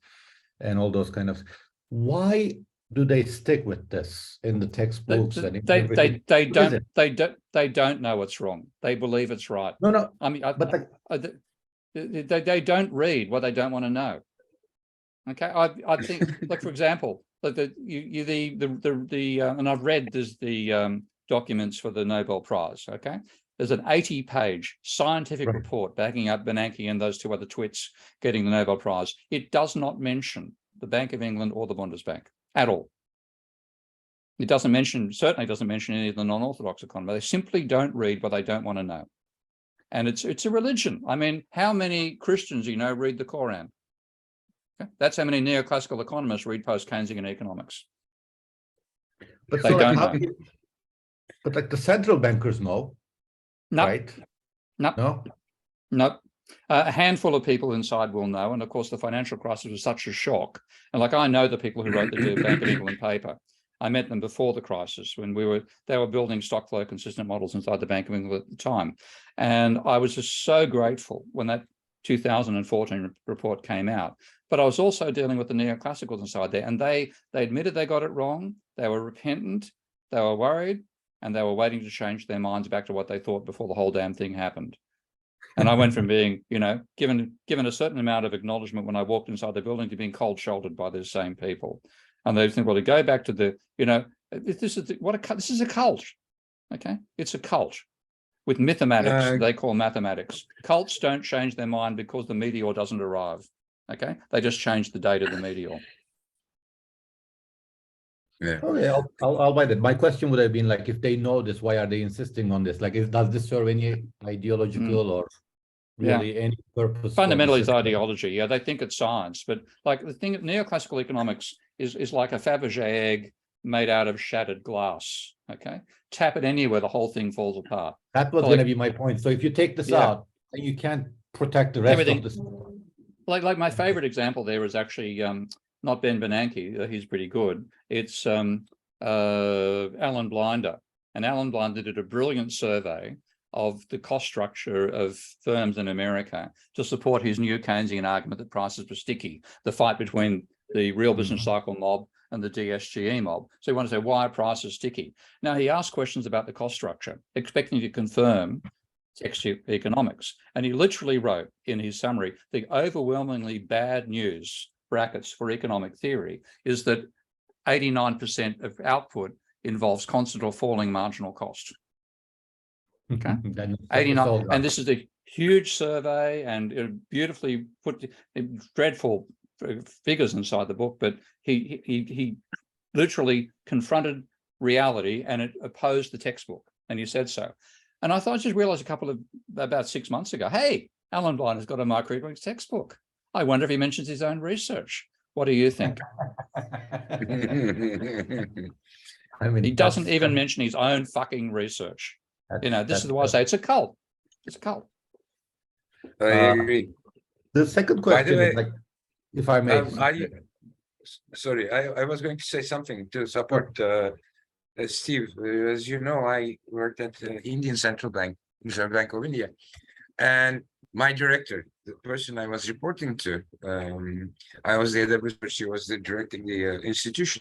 [SPEAKER 3] and all those kind of. Why do they stick with this in the textbooks?
[SPEAKER 2] They don't know what's wrong. They believe it's right.
[SPEAKER 3] No.
[SPEAKER 2] I mean, they don't read what they don't want to know. Okay, I think, like, for example, like and I've read the documents for the Nobel Prize. Okay, there's an 80-page scientific report backing up Bernanke and those 2 other twits getting the Nobel Prize. It does not mention the Bank of England or the Bundesbank at all. It certainly doesn't mention any of the non-orthodox economy. They simply don't read what they don't want to know. And it's a religion. I mean, how many Christians read the Quran? Okay? That's how many neoclassical economists read post-Keynesian economics.
[SPEAKER 3] But
[SPEAKER 2] they don't know.
[SPEAKER 3] But like the central bankers know, right?
[SPEAKER 2] No. A handful of people inside will know. And of course, the financial crisis was such a shock. And like, I know the people who wrote the Bank of England paper. I met them before the crisis when they were building stock flow consistent models inside the Bank of England at the time. And I was just so grateful when that 2014 report came out. But I was also dealing with the neoclassicals inside there, and they admitted they got it wrong. They were repentant, they were worried, and they were waiting to change their minds back to what they thought before the whole damn thing happened. And I went from being, given a certain amount of acknowledgement when I walked inside the building to being cold-shouldered by those same people. And they think, well, to go back to this is a cult. Okay, it's a cult with mathematics. They call mathematics. Cults don't change their mind because the meteor doesn't arrive. Okay, they just change the date of the meteor.
[SPEAKER 1] Yeah.
[SPEAKER 3] Okay, I'll buy that. My question would have been like, if they know this, why are they insisting on this? Like, does this serve any ideological or really any purpose?
[SPEAKER 2] Fundamentally, it's ideology. Yeah, they think it's science, but like the thing, neoclassical economics is like a Fabergé egg made out of shattered glass. Okay, tap it anywhere, the whole thing falls apart.
[SPEAKER 3] That was going to be my point. So if you take this out, then you can't protect the rest of this.
[SPEAKER 2] Like my favorite example there is actually not Ben Bernanke. He's pretty good. It's Alan Blinder, and Alan Blinder did a brilliant survey of the cost structure of firms in America to support his new Keynesian argument that prices were sticky, the fight between the real business cycle mob and the DSGE mob. So you want to say, why are prices sticky? Now, he asked questions about the cost structure, expecting to confirm textual economics. And he literally wrote in his summary, the overwhelmingly bad news, brackets, for economic theory is that 89% of output involves constant or falling marginal cost. Okay, 89, and this is a huge survey and beautifully put, dreadful figures inside the book, but he literally confronted reality and it opposed the textbook, and he said so. And I thought, I just realized about 6 months ago, hey, Alan Blyne has got a microeconomics textbook. I wonder if he mentions his own research. What do you think?
[SPEAKER 3] I mean,
[SPEAKER 2] He doesn't even mention his own fucking research. You know, this is why I say it's a cult. It's a cult.
[SPEAKER 1] I agree.
[SPEAKER 3] The second
[SPEAKER 1] By the
[SPEAKER 3] question
[SPEAKER 1] way,
[SPEAKER 3] is, like, if I may.
[SPEAKER 1] Sorry, I was going to say something to support Steve. As you know, I worked at the Indian Central Bank, Reserve Bank of India, and my director, the person I was reporting to, I was the head of research, she was directing the institution.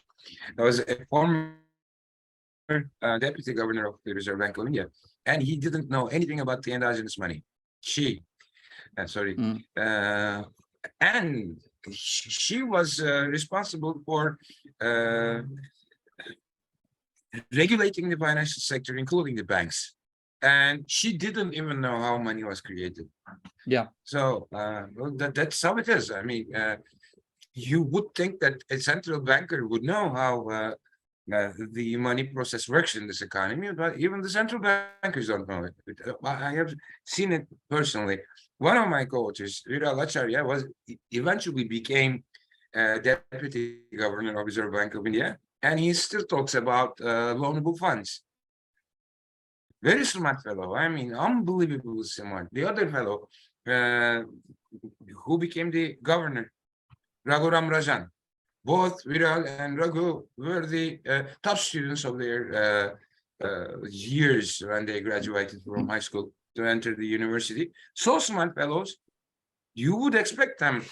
[SPEAKER 1] I was a former deputy governor of the Reserve Bank of India, and he didn't know anything about the endogenous money. And she was responsible for regulating the financial sector, including the banks. And she didn't even know how money was created.
[SPEAKER 2] Yeah.
[SPEAKER 1] So well, that's how it is. I mean, you would think that a central banker would know how the money process works in this economy, but even the central bankers don't know it. I have seen it personally. One of my co-authors, Viral Acharya, eventually became deputy governor of Reserve Bank of India, and he still talks about loanable funds. Very smart fellow. I mean, unbelievably smart. The other fellow who became the governor, Raghuram Rajan. Both Viral and Raghu were the top students of their years when they graduated from high school to enter the university. So smart fellows, you would expect them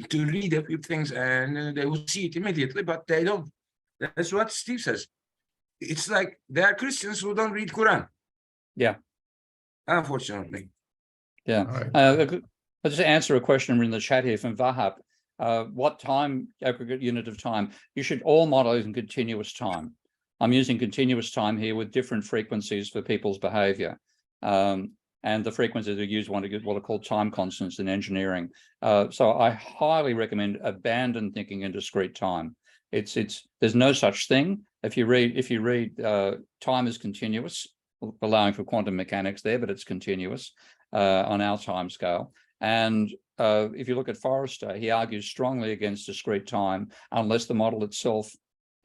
[SPEAKER 1] to read a few things and they will see it immediately, but they don't. That's what Steve says. It's like they are Christians who don't read Quran.
[SPEAKER 2] Yeah.
[SPEAKER 1] Unfortunately.
[SPEAKER 2] Yeah.
[SPEAKER 3] Right.
[SPEAKER 2] I'll just answer a question in the chat here from Vahab. What time, aggregate unit of time? You should all model in continuous time. I'm using continuous time here with different frequencies for people's behavior. And the frequencies are used what are called time constants in engineering. So I highly recommend abandon thinking in discrete time. There's no such thing. If you read time is continuous, allowing for quantum mechanics there, but it's continuous on our time scale. And if you look at Forrester, he argues strongly against discrete time unless the model itself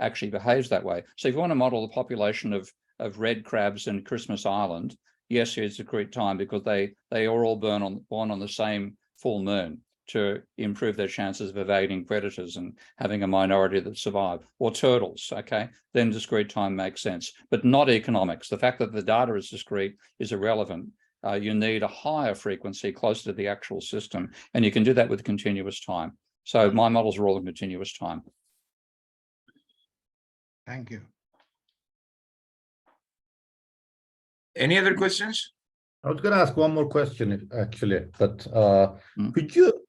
[SPEAKER 2] actually behaves that way. So if you want to model the population of red crabs in Christmas Island, yes, it's discrete time because they are all born on the same full moon to improve their chances of evading predators and having a minority that survive, or turtles, okay, then discrete time makes sense, but not economics. The fact that the data is discrete is irrelevant. You need a higher frequency closer to the actual system, and you can do that with continuous time. So my models are all in continuous time.
[SPEAKER 4] Thank you.
[SPEAKER 1] Any other questions?
[SPEAKER 3] I was going to ask one more question, actually, but could you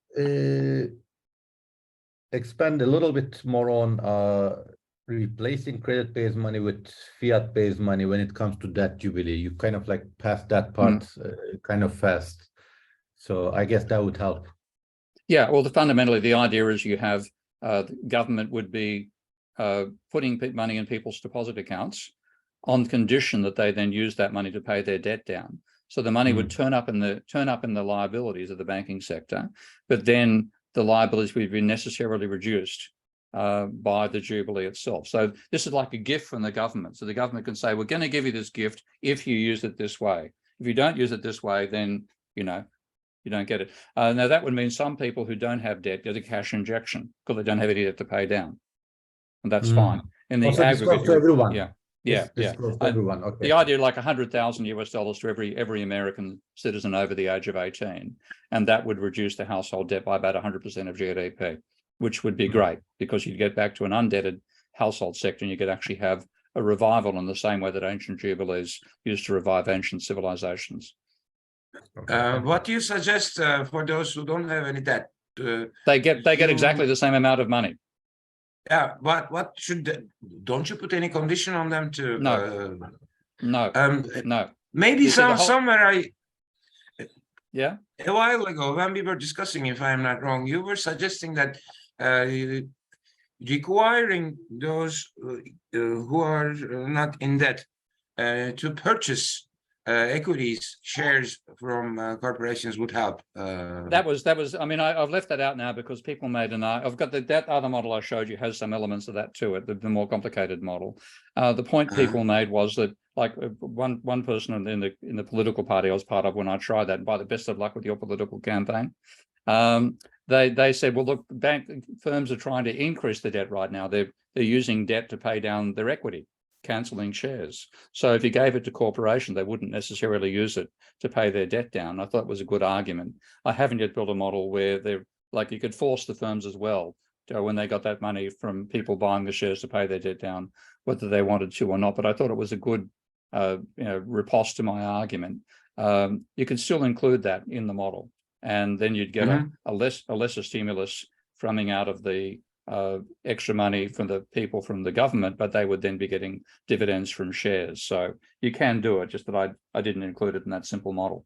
[SPEAKER 3] expand a little bit more on replacing credit-based money with fiat-based money when it comes to debt jubilee? You kind of like passed that part kind of fast. So I guess that would help.
[SPEAKER 2] Yeah, well, fundamentally, the idea is you have the government would be putting money in people's deposit accounts on condition that they then use that money to pay their debt down. So the money would turn up in the liabilities of the banking sector, but then the liabilities would be necessarily reduced by the Jubilee itself. So this is like a gift from the government. So the government can say, we're going to give you this gift if you use it this way. If you don't use it this way, then, you don't get it. Now, that would mean some people who don't have debt get a cash injection because they don't have any debt to pay down. And that's fine. In the aggregate,
[SPEAKER 3] to everyone.
[SPEAKER 2] Yeah.
[SPEAKER 3] Everyone. Okay.
[SPEAKER 2] The idea like $100,000 US to every American citizen over the age of 18, and that would reduce the household debt by about 100% of GDP. which would be great because you'd get back to an undebted household sector and you could actually have a revival in the same way that ancient jubilees used to revive ancient civilizations.
[SPEAKER 1] What do you suggest for those who don't have any debt?
[SPEAKER 2] They get exactly the same amount of money.
[SPEAKER 1] Yeah, but what should don't you put any condition on them to?
[SPEAKER 2] No.
[SPEAKER 1] Maybe somewhere
[SPEAKER 2] Yeah.
[SPEAKER 1] A while ago when we were discussing, if I'm not wrong, you were suggesting that requiring those who are not in debt to purchase equities, shares from corporations would help.
[SPEAKER 2] That was. I mean, I've left that out now because people made I've got that other model I showed you has some elements of that to it. The more complicated model. The point people made was that, like, one person in the political party I was part of when I tried that. And by the best of luck with your political campaign. They said, well, look, bank firms are trying to increase the debt right now. They're using debt to pay down their equity, cancelling shares. So if you gave it to corporations, they wouldn't necessarily use it to pay their debt down. I thought it was a good argument. I haven't yet built a model where they're like, you could force the firms as well to, when they got that money from people buying the shares to pay their debt down, whether they wanted to or not. But I thought it was a good riposte to my argument. You can still include that in the model, and then you'd get a lesser stimulus coming out of the extra money from the people from the government, but they would then be getting dividends from shares. So you can do it, just that I didn't include it in that simple model.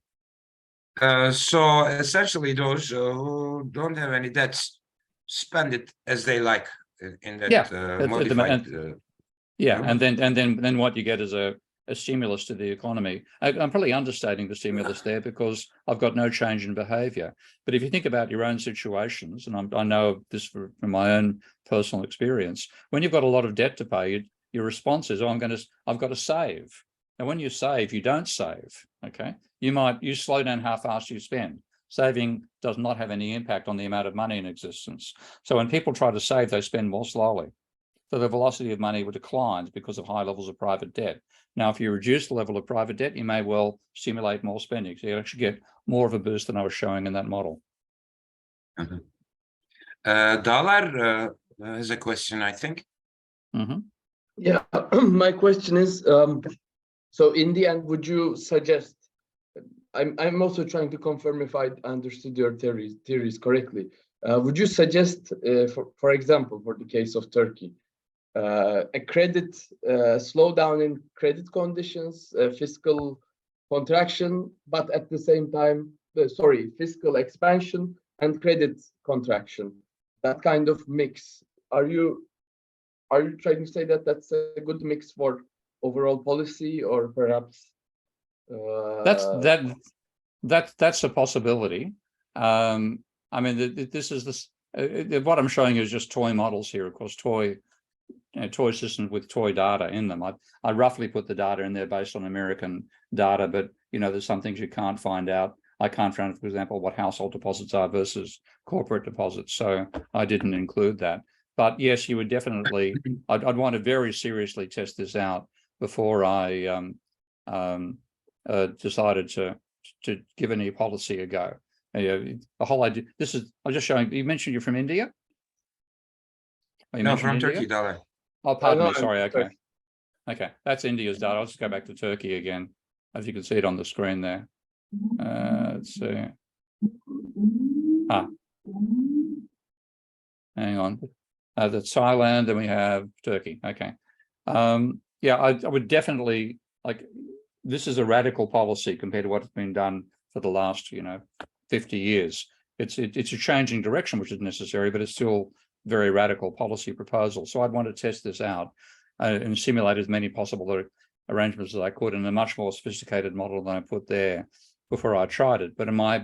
[SPEAKER 1] So essentially, those who don't have any debts spend it as they like in that modified.
[SPEAKER 2] And then what you get is a stimulus to the economy. I'm probably understating the stimulus there because I've got no change in behavior. But if you think about your own situations, and I know this from my own personal experience, when you've got a lot of debt to pay, your response is, I've got to save. Now, when you save, you don't save, okay? You slow down how fast you spend. Saving does not have any impact on the amount of money in existence. So when people try to save, they spend more slowly. So the velocity of money declines because of high levels of private debt. Now, if you reduce the level of private debt, you may well stimulate more spending. So you actually get more of a boost than I was showing in that model.
[SPEAKER 1] Dalar has a question, I think.
[SPEAKER 4] Yeah, my question is, so in the end, would you suggest, I'm also trying to confirm if I understood your theories correctly. Would you suggest, for example, for the case of Turkey, a credit slowdown in credit conditions, fiscal contraction, but at the same time, fiscal expansion and credit contraction, that kind of mix? Are you trying to say that that's a good mix for overall policy, or perhaps
[SPEAKER 2] that's a possibility. I mean, what I'm showing you is just toy models here. Of course, toy systems with toy data in them. I roughly put the data in there based on American data, but there's some things you can't find out. I can't find, for example, what household deposits are versus corporate deposits. So I didn't include that. But yes, you would definitely. I'd want to very seriously test this out before I decided to give any policy a go. The whole idea. I'm just showing. You mentioned you're from India.
[SPEAKER 1] No, from India? Turkey, Dalar.
[SPEAKER 2] Oh, pardon me. Sorry. Okay. That's India's data. I'll just go back to Turkey again, as you can see it on the screen there. Let's see. Hang on. That's Thailand, and we have Turkey. Okay. Yeah, I would definitely, like, this is a radical policy compared to what's been done for the last, 50 years. It's a changing direction, which is necessary, but it's still very radical policy proposal. So I'd want to test this out and simulate as many possible arrangements as I could in a much more sophisticated model than I put there before I tried it. But in my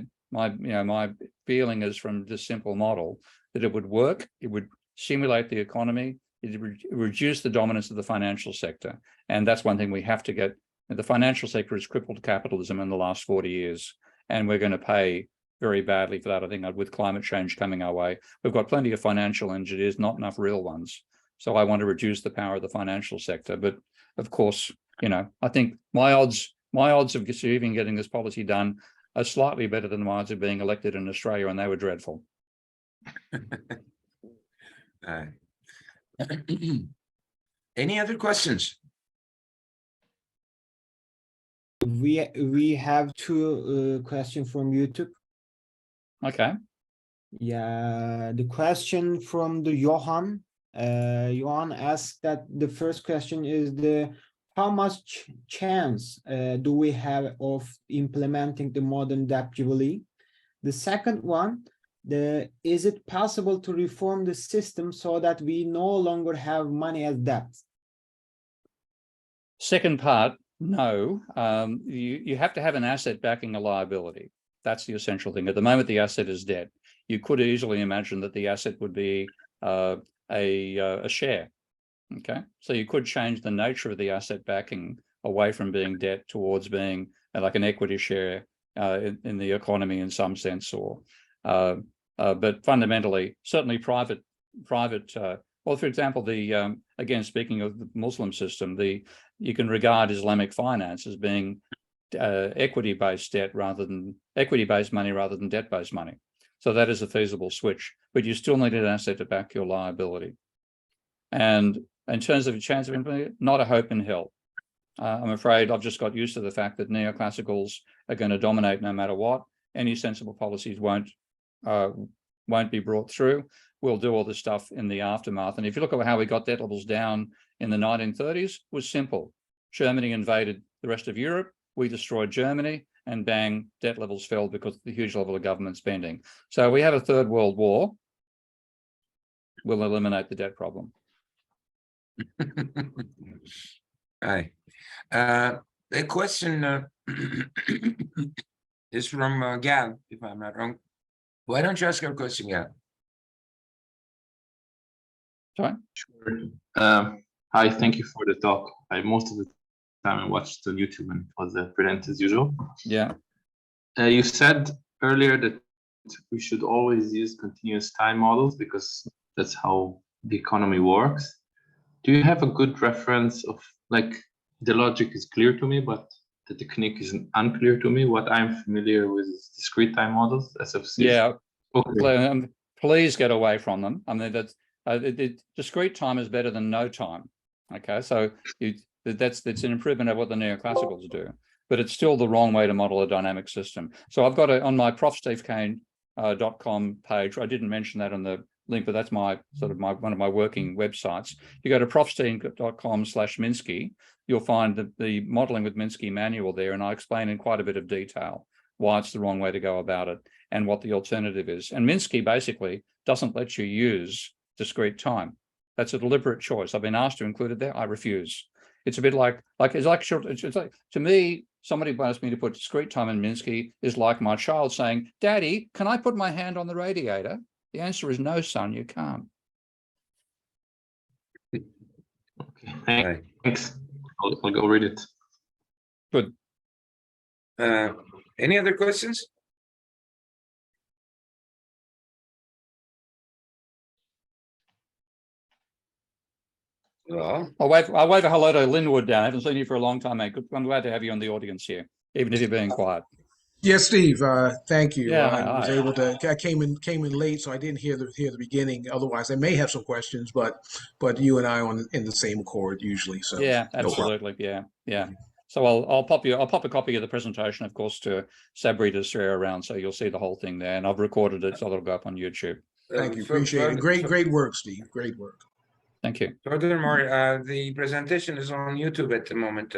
[SPEAKER 2] feeling is from this simple model that it would work. It would simulate the economy. It would reduce the dominance of the financial sector. And that's one thing we have to get. The financial sector has crippled capitalism in the last 40 years. And we're going to pay very badly for that, I think, with climate change coming our way. We've got plenty of financial engineers, not enough real ones. So I want to reduce the power of the financial sector. But of course, I think my odds of even getting this policy done are slightly better than the odds of being elected in Australia, and they were dreadful.
[SPEAKER 1] Any other questions?
[SPEAKER 5] We have two questions from YouTube.
[SPEAKER 2] Okay.
[SPEAKER 5] Yeah, the question from the Johan. Johan asked that the first question is how much chance do we have of implementing the modern debt jubilee? The second one, is it possible to reform the system so that we no longer have money as debt?
[SPEAKER 2] Second part, no. You have to have an asset backing a liability. That's the essential thing. At the moment, the asset is debt. You could easily imagine that the asset would be a share. Okay, so you could change the nature of the asset backing away from being debt towards being like an equity share in the economy in some sense, or but fundamentally, certainly private. Well, for example, again, speaking of the Muslim system, you can regard Islamic finance as being equity-based money rather than debt-based money. So that is a feasible switch, but you still need an asset to back your liability. And in terms of a chance of implementing it, not a hope in hell. I'm afraid I've just got used to the fact that neoclassicals are going to dominate no matter what. Any sensible policies won't be brought through. We'll do all this stuff in the aftermath. And if you look at how we got debt levels down in the 1930s, it was simple. Germany invaded the rest of Europe. We destroyed Germany, and bang, debt levels fell because of the huge level of government spending. So we have a third world war. We'll eliminate the debt problem.
[SPEAKER 1] Hi. The question is from Gal, if I'm not wrong. Why don't you ask your question, Gal?
[SPEAKER 2] Sorry?
[SPEAKER 6] Sure. Hi, thank you for the talk. Most of the time I watched on YouTube and it was brilliant as usual.
[SPEAKER 2] Yeah.
[SPEAKER 6] You said earlier that we should always use continuous time models because that's how the economy works. Do you have a good reference of, like, the logic is clear to me, but the technique is unclear to me? What I'm familiar with is discrete time models, SFCs.
[SPEAKER 2] Yeah.
[SPEAKER 6] Okay.
[SPEAKER 2] Please get away from them. I mean, that's discrete time is better than no time. Okay, so that's an improvement of what the neoclassicals do, but it's still the wrong way to model a dynamic system. So I've got it on my profstevekane.com page. I didn't mention that on the link, but that's my one of my working websites. You go to profstevekane.com/Minsky, you'll find the modeling with Minsky manual there, and I explain in quite a bit of detail why it's the wrong way to go about it and what the alternative is. And Minsky basically doesn't let you use discrete time. That's a deliberate choice. I've been asked to include it there. I refuse. It's a bit like to me, somebody asked me to put discrete time in Minsky is like my child saying, "Daddy, can I put my hand on the radiator?" The answer is no, son, you can't.
[SPEAKER 6] Okay, thanks. I'll go read it.
[SPEAKER 2] Good.
[SPEAKER 1] Any other questions? Well,
[SPEAKER 2] I'll wave a hello to Linwood down. I haven't seen you for a long time, mate. I'm glad to have you in the audience here, even if you're being quiet.
[SPEAKER 7] Yes, Steve. Thank you.
[SPEAKER 2] Yeah,
[SPEAKER 7] I was able to. I came in late, so I didn't hear the beginning. Otherwise, I may have some questions, but you and I are in the same accord usually. So
[SPEAKER 2] yeah,
[SPEAKER 7] no problem.
[SPEAKER 2] absolutely. Yeah. So I'll pop a copy of the presentation, of course, to Sabri to share around, so you'll see the whole thing there. And I've recorded it, so it'll go up on YouTube.
[SPEAKER 7] Thank you. Appreciate it. Great work, Steve. Great work.
[SPEAKER 2] Thank you.
[SPEAKER 1] Furthermore, the presentation is on YouTube at the moment.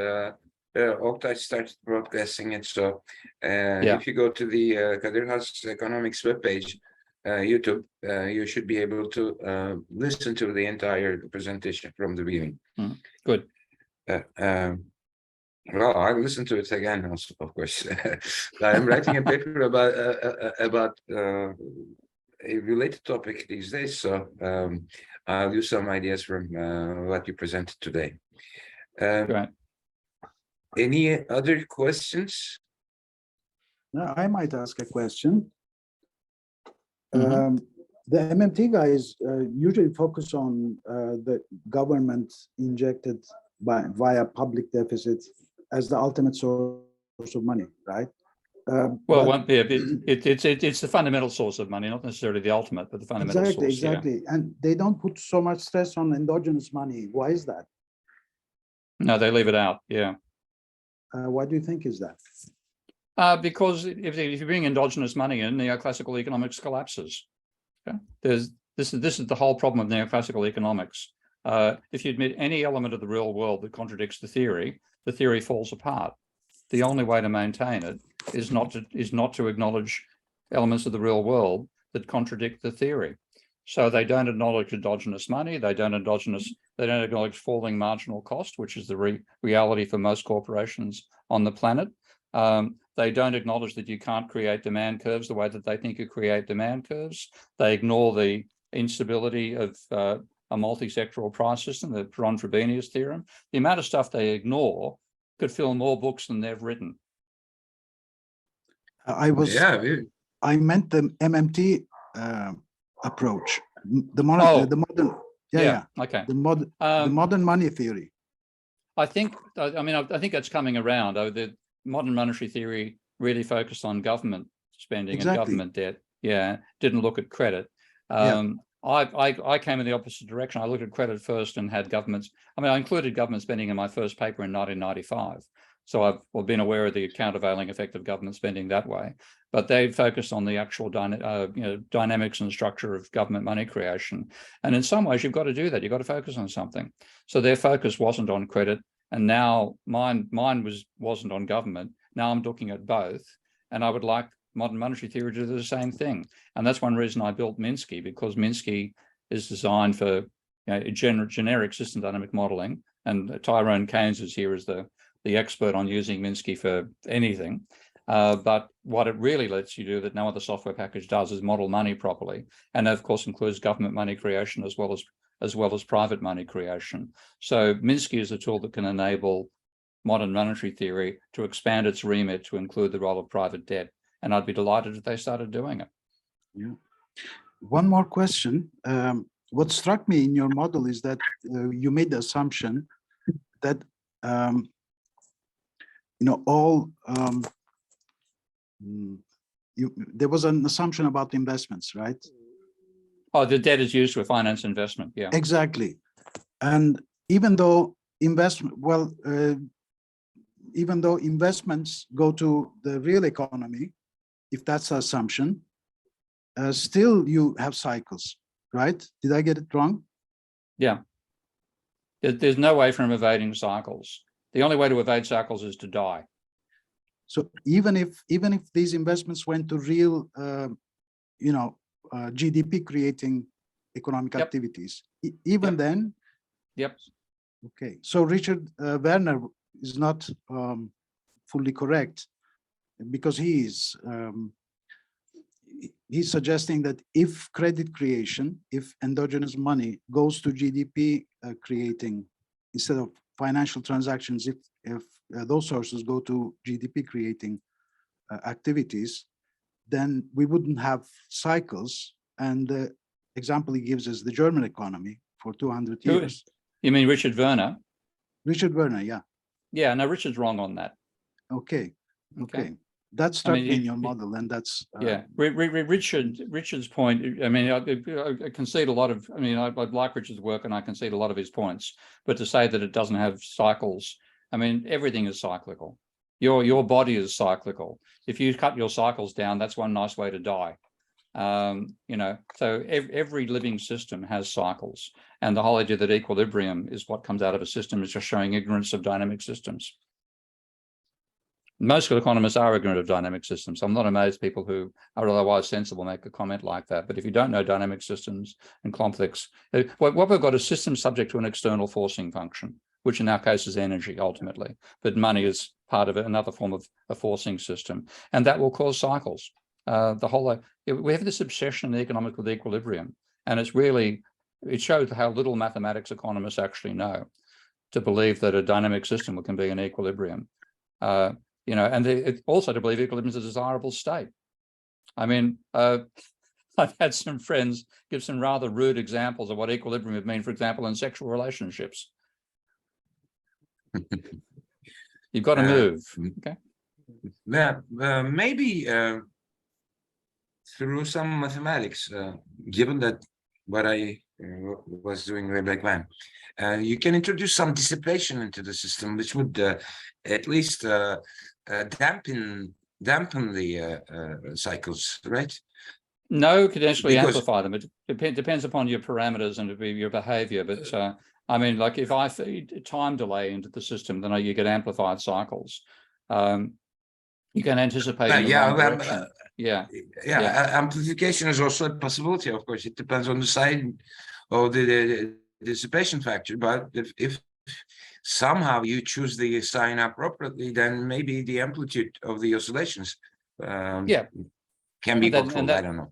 [SPEAKER 1] Oktay started broadcasting it, so if you go to the Kadir Has Economics webpage, YouTube, you should be able to listen to the entire presentation from the beginning.
[SPEAKER 2] Good.
[SPEAKER 1] Well, I'll listen to it again, also, of course. I'm writing a paper about a related topic these days, so I'll use some ideas from what you presented today.
[SPEAKER 2] Right.
[SPEAKER 1] Any other questions?
[SPEAKER 8] No, I might ask a question. The MMT guys usually focus on the government injected via public deficits as the ultimate source of money, right?
[SPEAKER 2] Well, it's the fundamental source of money, not necessarily the ultimate, but the fundamental source.
[SPEAKER 8] Exactly. And they don't put so much stress on endogenous money. Why is that?
[SPEAKER 2] No, they leave it out. Yeah.
[SPEAKER 8] Why do you think is that?
[SPEAKER 2] Because if you bring endogenous money in, neoclassical economics collapses. Okay? This is the whole problem of neoclassical economics. If you admit any element of the real world that contradicts the theory falls apart. The only way to maintain it is not to acknowledge elements of the real world that contradict the theory. So they don't acknowledge endogenous money. They don't acknowledge falling marginal cost, which is the reality for most corporations on the planet. They don't acknowledge that you can't create demand curves the way that they think you create demand curves. They ignore the instability of a multi-sectoral price system, the Peron-Frobenius theorem. The amount of stuff they ignore could fill more books than they've written.
[SPEAKER 8] I meant the MMT approach, the modern,
[SPEAKER 2] Okay.
[SPEAKER 8] the modern money theory.
[SPEAKER 2] I think that's coming around. The modern monetary theory really focused on government spending and government debt. Yeah, didn't look at credit. I came in the opposite direction. I looked at credit first and had governments. I included government spending in my first paper in 1995. So I've been aware of the countervailing effect of government spending that way. But they focused on the actual dynamics and structure of government money creation. And in some ways, you've got to do that. You've got to focus on something. So their focus wasn't on credit. And now mine wasn't on government. Now I'm looking at both. And I would like modern monetary theory to do the same thing. And that's one reason I built Minsky, because Minsky is designed for generic system dynamic modeling. And Tyrone Keynes is here as the expert on using Minsky for anything. But what it really lets you do that no other software package does is model money properly. And that, of course, includes government money creation as well as private money creation. So Minsky is a tool that can enable modern monetary theory to expand its remit to include the role of private debt. And I'd be delighted if they started doing it.
[SPEAKER 8] Yeah. One more question. What struck me in your model is that you made the assumption that there was an assumption about investments, right?
[SPEAKER 2] Oh, the debt is used to finance investment. Yeah,
[SPEAKER 8] exactly. And even though investments go to the real economy, if that's the assumption, still you have cycles, right? Did I get it wrong?
[SPEAKER 2] Yeah. There's no way from evading cycles. The only way to evade cycles is to die.
[SPEAKER 8] So even if these investments went to real, GDP creating economic activities, even then.
[SPEAKER 2] Yep.
[SPEAKER 8] Okay. So Richard Werner is not fully correct, because he's suggesting that if credit creation, if endogenous money goes to GDP creating instead of financial transactions, if those sources go to GDP creating activities, then we wouldn't have cycles. And the example he gives is the German economy for 200 years.
[SPEAKER 2] You mean Richard Werner?
[SPEAKER 8] Richard Werner, yeah.
[SPEAKER 2] Yeah, no, Richard's wrong on that.
[SPEAKER 8] Okay. That's struck me in your model, and that's
[SPEAKER 2] Richard's point. I mean, I concede a lot of. I mean, I like Richard's work, and I concede a lot of his points. But to say that it doesn't have cycles, I mean, everything is cyclical. Your body is cyclical. If you cut your cycles down, that's one nice way to die. So every living system has cycles, and the whole idea that equilibrium is what comes out of a system is just showing ignorance of dynamic systems. Most economists are ignorant of dynamic systems. I'm not amazed people who are otherwise sensible make a comment like that. But if you don't know dynamic systems and complex, what we've got is systems subject to an external forcing function, which in our case is energy ultimately. But money is part of another form of a forcing system, and that will cause cycles. We have this obsession in economics with equilibrium, and it shows how little mathematics economists actually know to believe that a dynamic system can be in equilibrium. And also to believe equilibrium is a desirable state. I mean, I've had some friends give some rather rude examples of what equilibrium would mean, for example, in sexual relationships. You've got to move, okay?
[SPEAKER 1] maybe through some mathematics, given that what I was doing way back when, you can introduce some dissipation into the system, which would at least dampen the cycles, right?
[SPEAKER 2] No, could actually
[SPEAKER 1] Because-
[SPEAKER 2] amplify them. It depends upon your parameters and your behavior. But I mean, like if I feed time delay into the system, then you get amplified cycles. You can anticipate in the wrong direction. Yeah.
[SPEAKER 1] Amplification is also a possibility. Of course, it depends on the side of the dissipation factor. But if somehow you choose the sign appropriately, then maybe the amplitude of the oscillations can be controlled. I don't know.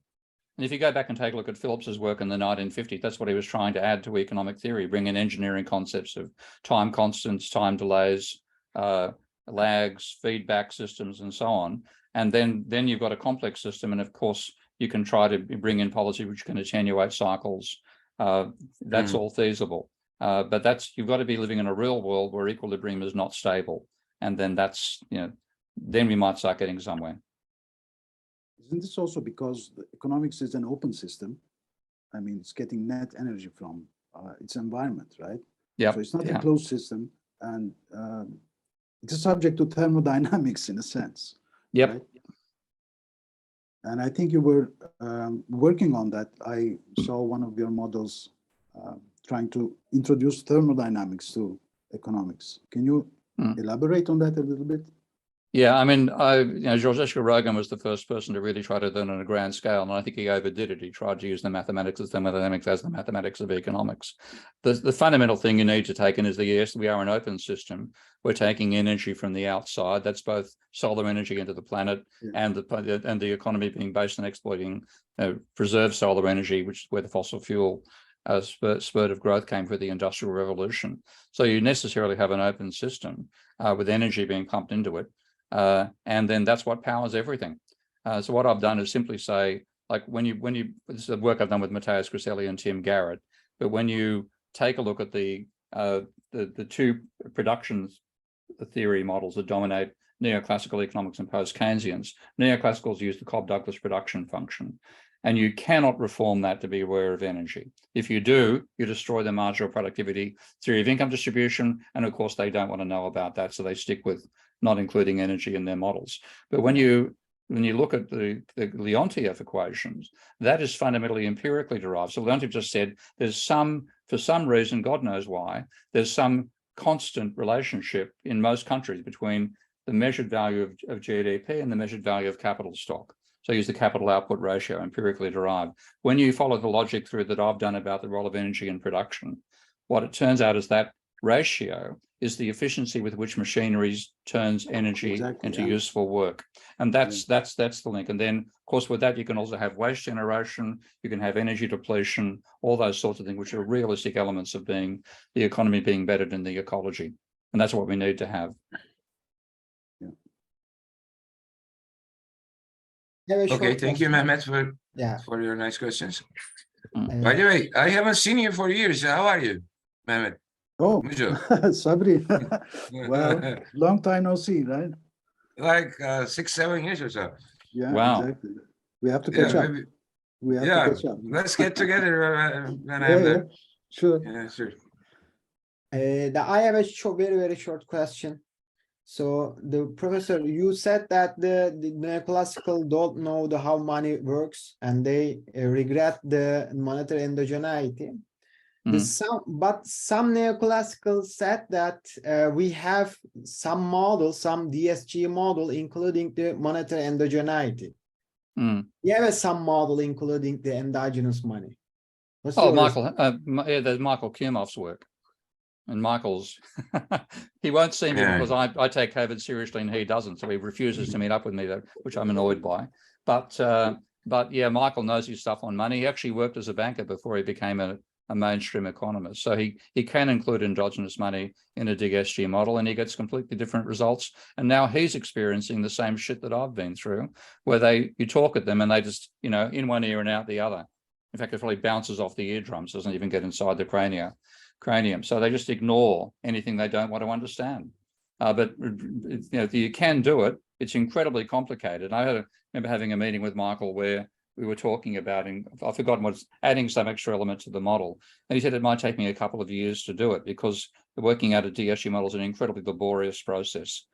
[SPEAKER 2] And if you go back and take a look at Phillips's work in the 1950s, that's what he was trying to add to economic theory, bring in engineering concepts of time constants, time delays, lags, feedback systems, and so on. And then you've got a complex system. And of course, you can try to bring in policy which can attenuate cycles. That's all feasible. But you've got to be living in a real world where equilibrium is not stable. And then then we might start getting somewhere.
[SPEAKER 8] Isn't this also because economics is an open system? I mean, it's getting net energy from its environment, right?
[SPEAKER 2] Yeah.
[SPEAKER 8] So it's not a closed system, and it's subject to thermodynamics in a sense.
[SPEAKER 2] Yep.
[SPEAKER 8] Right? And I think you were working on that. I saw one of your models trying to introduce thermodynamics to economics. Can you elaborate on that a little bit?
[SPEAKER 2] Yeah, I mean, Georges Rochon was the first person to really try to do it on a grand scale, and I think he overdid it. He tried to use the mathematics of thermodynamics as the mathematics of economics. The fundamental thing you need to take in is that yes, we are an open system. We're taking energy from the outside. That's both solar energy into the planet and the economy being based on exploiting preserved solar energy, which is where the fossil fuel spurt of growth came for the Industrial Revolution. So you necessarily have an open system with energy being pumped into it. And then that's what powers everything. So what I've done is simply say, like when you this is the work I've done with Matias and Tim Garrett, but when you take a look at the two production theory models that dominate neoclassical economics and post-Keynesians, neoclassicals use the Cobb-Douglas production function, and you cannot reform that to be aware of energy. If you do, you destroy the marginal productivity theory of income distribution, and of course they don't want to know about that, so they stick with not including energy in their models. But when you look at the Leontief equations, that is fundamentally empirically derived. So Leontief just said there's for some reason, God knows why, there's some constant relationship in most countries between the measured value of GDP and the measured value of capital stock. So use the capital output ratio, empirically derived. When you follow the logic through that I've done about the role of energy in production, what it turns out is that ratio is the efficiency with which machinery turns energy into useful work. And that's the link. And then, of course, with that, you can also have waste generation, you can have energy depletion, all those sorts of things, which are realistic elements of the economy being better than the ecology. And that's what we need to have.
[SPEAKER 1] Okay, thank you, Mehmet, for your nice questions. By the way, I haven't seen you for years. How are you, Mehmet?
[SPEAKER 8] Oh, Sabri. Well, long time no see, right?
[SPEAKER 1] Like 6-7 years or so.
[SPEAKER 8] Yeah,
[SPEAKER 2] wow.
[SPEAKER 8] Exactly. We have to catch up.
[SPEAKER 1] Maybe.
[SPEAKER 8] We have to catch up.
[SPEAKER 1] Let's get together when I'm there.
[SPEAKER 8] Sure.
[SPEAKER 1] Yeah, sure.
[SPEAKER 5] I have a very short question. So the professor, you said that the neoclassical don't know how money works and they regret the monetary endogeneity. But some neoclassical said that we have some model, some DSG model, including the monetary endogeneity. We have some model including the endogenous money.
[SPEAKER 2] There's Michael Kumov's work. And Michael's, he won't see me because I take COVID seriously and he doesn't. So he refuses to meet up with me, which I'm annoyed by. But yeah, Michael knows his stuff on money. He actually worked as a banker before he became a mainstream economist. So he can include endogenous money in a DSG model and he gets completely different results. And now he's experiencing the same shit that I've been through, where you talk at them and they just, in one ear and out the other. In fact, it really bounces off the eardrums, doesn't even get inside the cranium. So they just ignore anything they don't want to understand. But you can do it. it's incredibly complicated. Remember having a meeting with Michael where we were talking about, and I've forgotten what's adding some extra element to the model. And he said it might take me a couple of years to do it because working out a DSU model is an incredibly laborious process.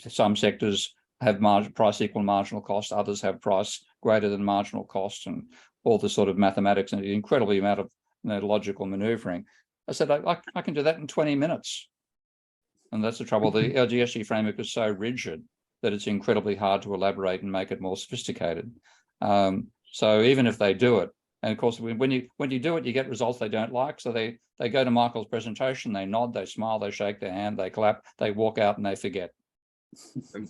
[SPEAKER 2] Some sectors have price equal marginal cost, others have price greater than marginal cost, and all the sort of mathematics and the incredibly amount of logical maneuvering. I said, I can do that in 20 minutes. And that's the trouble. The DSU framework is so rigid that it's incredibly hard to elaborate and make it more sophisticated. So even if they do it, and of course, when you do it, you get results they don't like. So they go to Michael's presentation, they nod, they smile, they shake their hand, they clap, they walk out and they forget.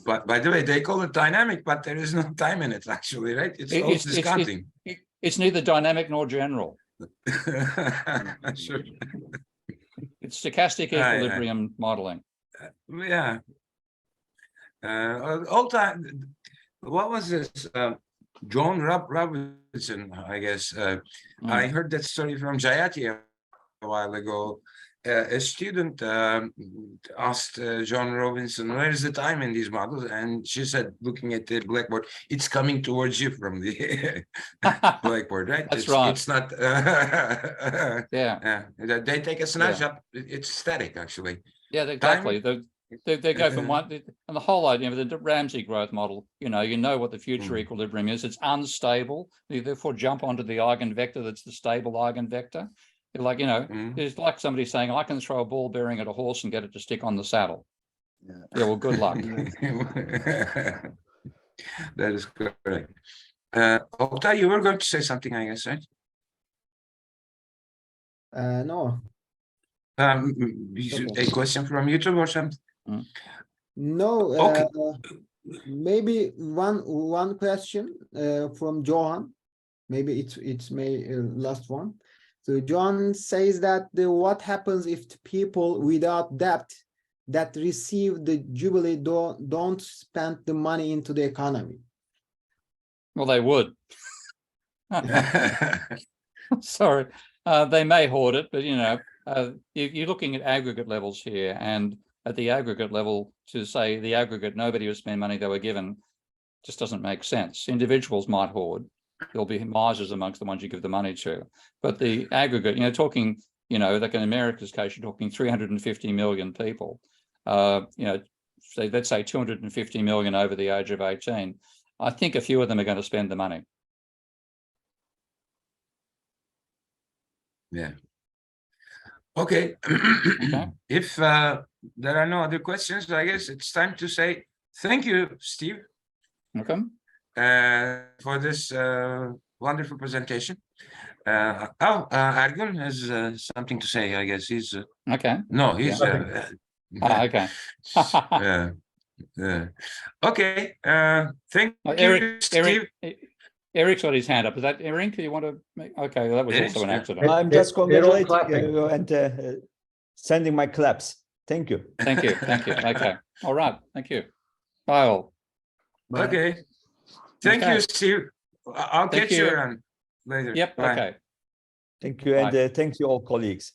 [SPEAKER 1] But by the way, they call it dynamic, but there is no time in it actually, right? It's discounting.
[SPEAKER 2] It's neither dynamic nor general.
[SPEAKER 1] Sure.
[SPEAKER 2] It's stochastic equilibrium modeling.
[SPEAKER 1] Yeah. All time. What was this? John Robinson, I guess. I heard that story from Jayati a while ago. A student asked John Robinson, "Where is the time in these models?" And she said, looking at the blackboard, "It's coming towards you from the blackboard, right?"
[SPEAKER 2] That's right.
[SPEAKER 1] It's not.
[SPEAKER 2] Yeah.
[SPEAKER 1] They take a snapshot. It's static, actually.
[SPEAKER 2] Yeah, exactly. They go from one, and the whole idea of the Ramsey growth model, you know what the future equilibrium is. It's unstable. You therefore jump onto the eigenvector that's the stable eigenvector. Like, it's like somebody saying, I can throw a ball bearing at a horse and get it to stick on the saddle. Yeah, well, good luck.
[SPEAKER 1] That is correct. Oktay, you were going to say something, I guess, right?
[SPEAKER 5] No.
[SPEAKER 1] A question from YouTube or something?
[SPEAKER 5] No.
[SPEAKER 1] Okay.
[SPEAKER 5] Maybe one question from Johan. Maybe it's last one. So John says that what happens if the people without debt that receive the Jubilee don't spend the money into the economy?
[SPEAKER 2] Well, they would. Sorry, they may hoard it, but you're looking at aggregate levels here, and at the aggregate level, to say the aggregate nobody would spend money they were given just doesn't make sense. Individuals might hoard. There'll be misers amongst the ones you give the money to, but the aggregate, talking, like in America's case, you're talking 350 million people. Let's say 250 million over the age of 18. I think a few of them are going to spend the money.
[SPEAKER 1] Yeah. Okay.
[SPEAKER 2] Okay.
[SPEAKER 1] If there are no other questions, I guess it's time to say thank you, Steve.
[SPEAKER 2] Okay.
[SPEAKER 1] For this wonderful presentation. Ergun has something to say, I guess. He's
[SPEAKER 2] okay.
[SPEAKER 1] No, he's
[SPEAKER 2] okay.
[SPEAKER 1] Okay. Thank
[SPEAKER 2] you,
[SPEAKER 1] Steve.
[SPEAKER 2] Eric's got his hand up. Is that Eric? Do you want to make? Okay, well, that was also an accident.
[SPEAKER 9] I'm just congratulating you and sending my claps. Thank you.
[SPEAKER 2] Thank you. Thank you. Okay. All right. Thank you. Bye all.
[SPEAKER 8] Bye.
[SPEAKER 1] Okay. Thank you, Steve. I'll catch you around later.
[SPEAKER 2] Yep.
[SPEAKER 1] Bye.
[SPEAKER 2] Okay.
[SPEAKER 9] Thank you, and thank you all colleagues.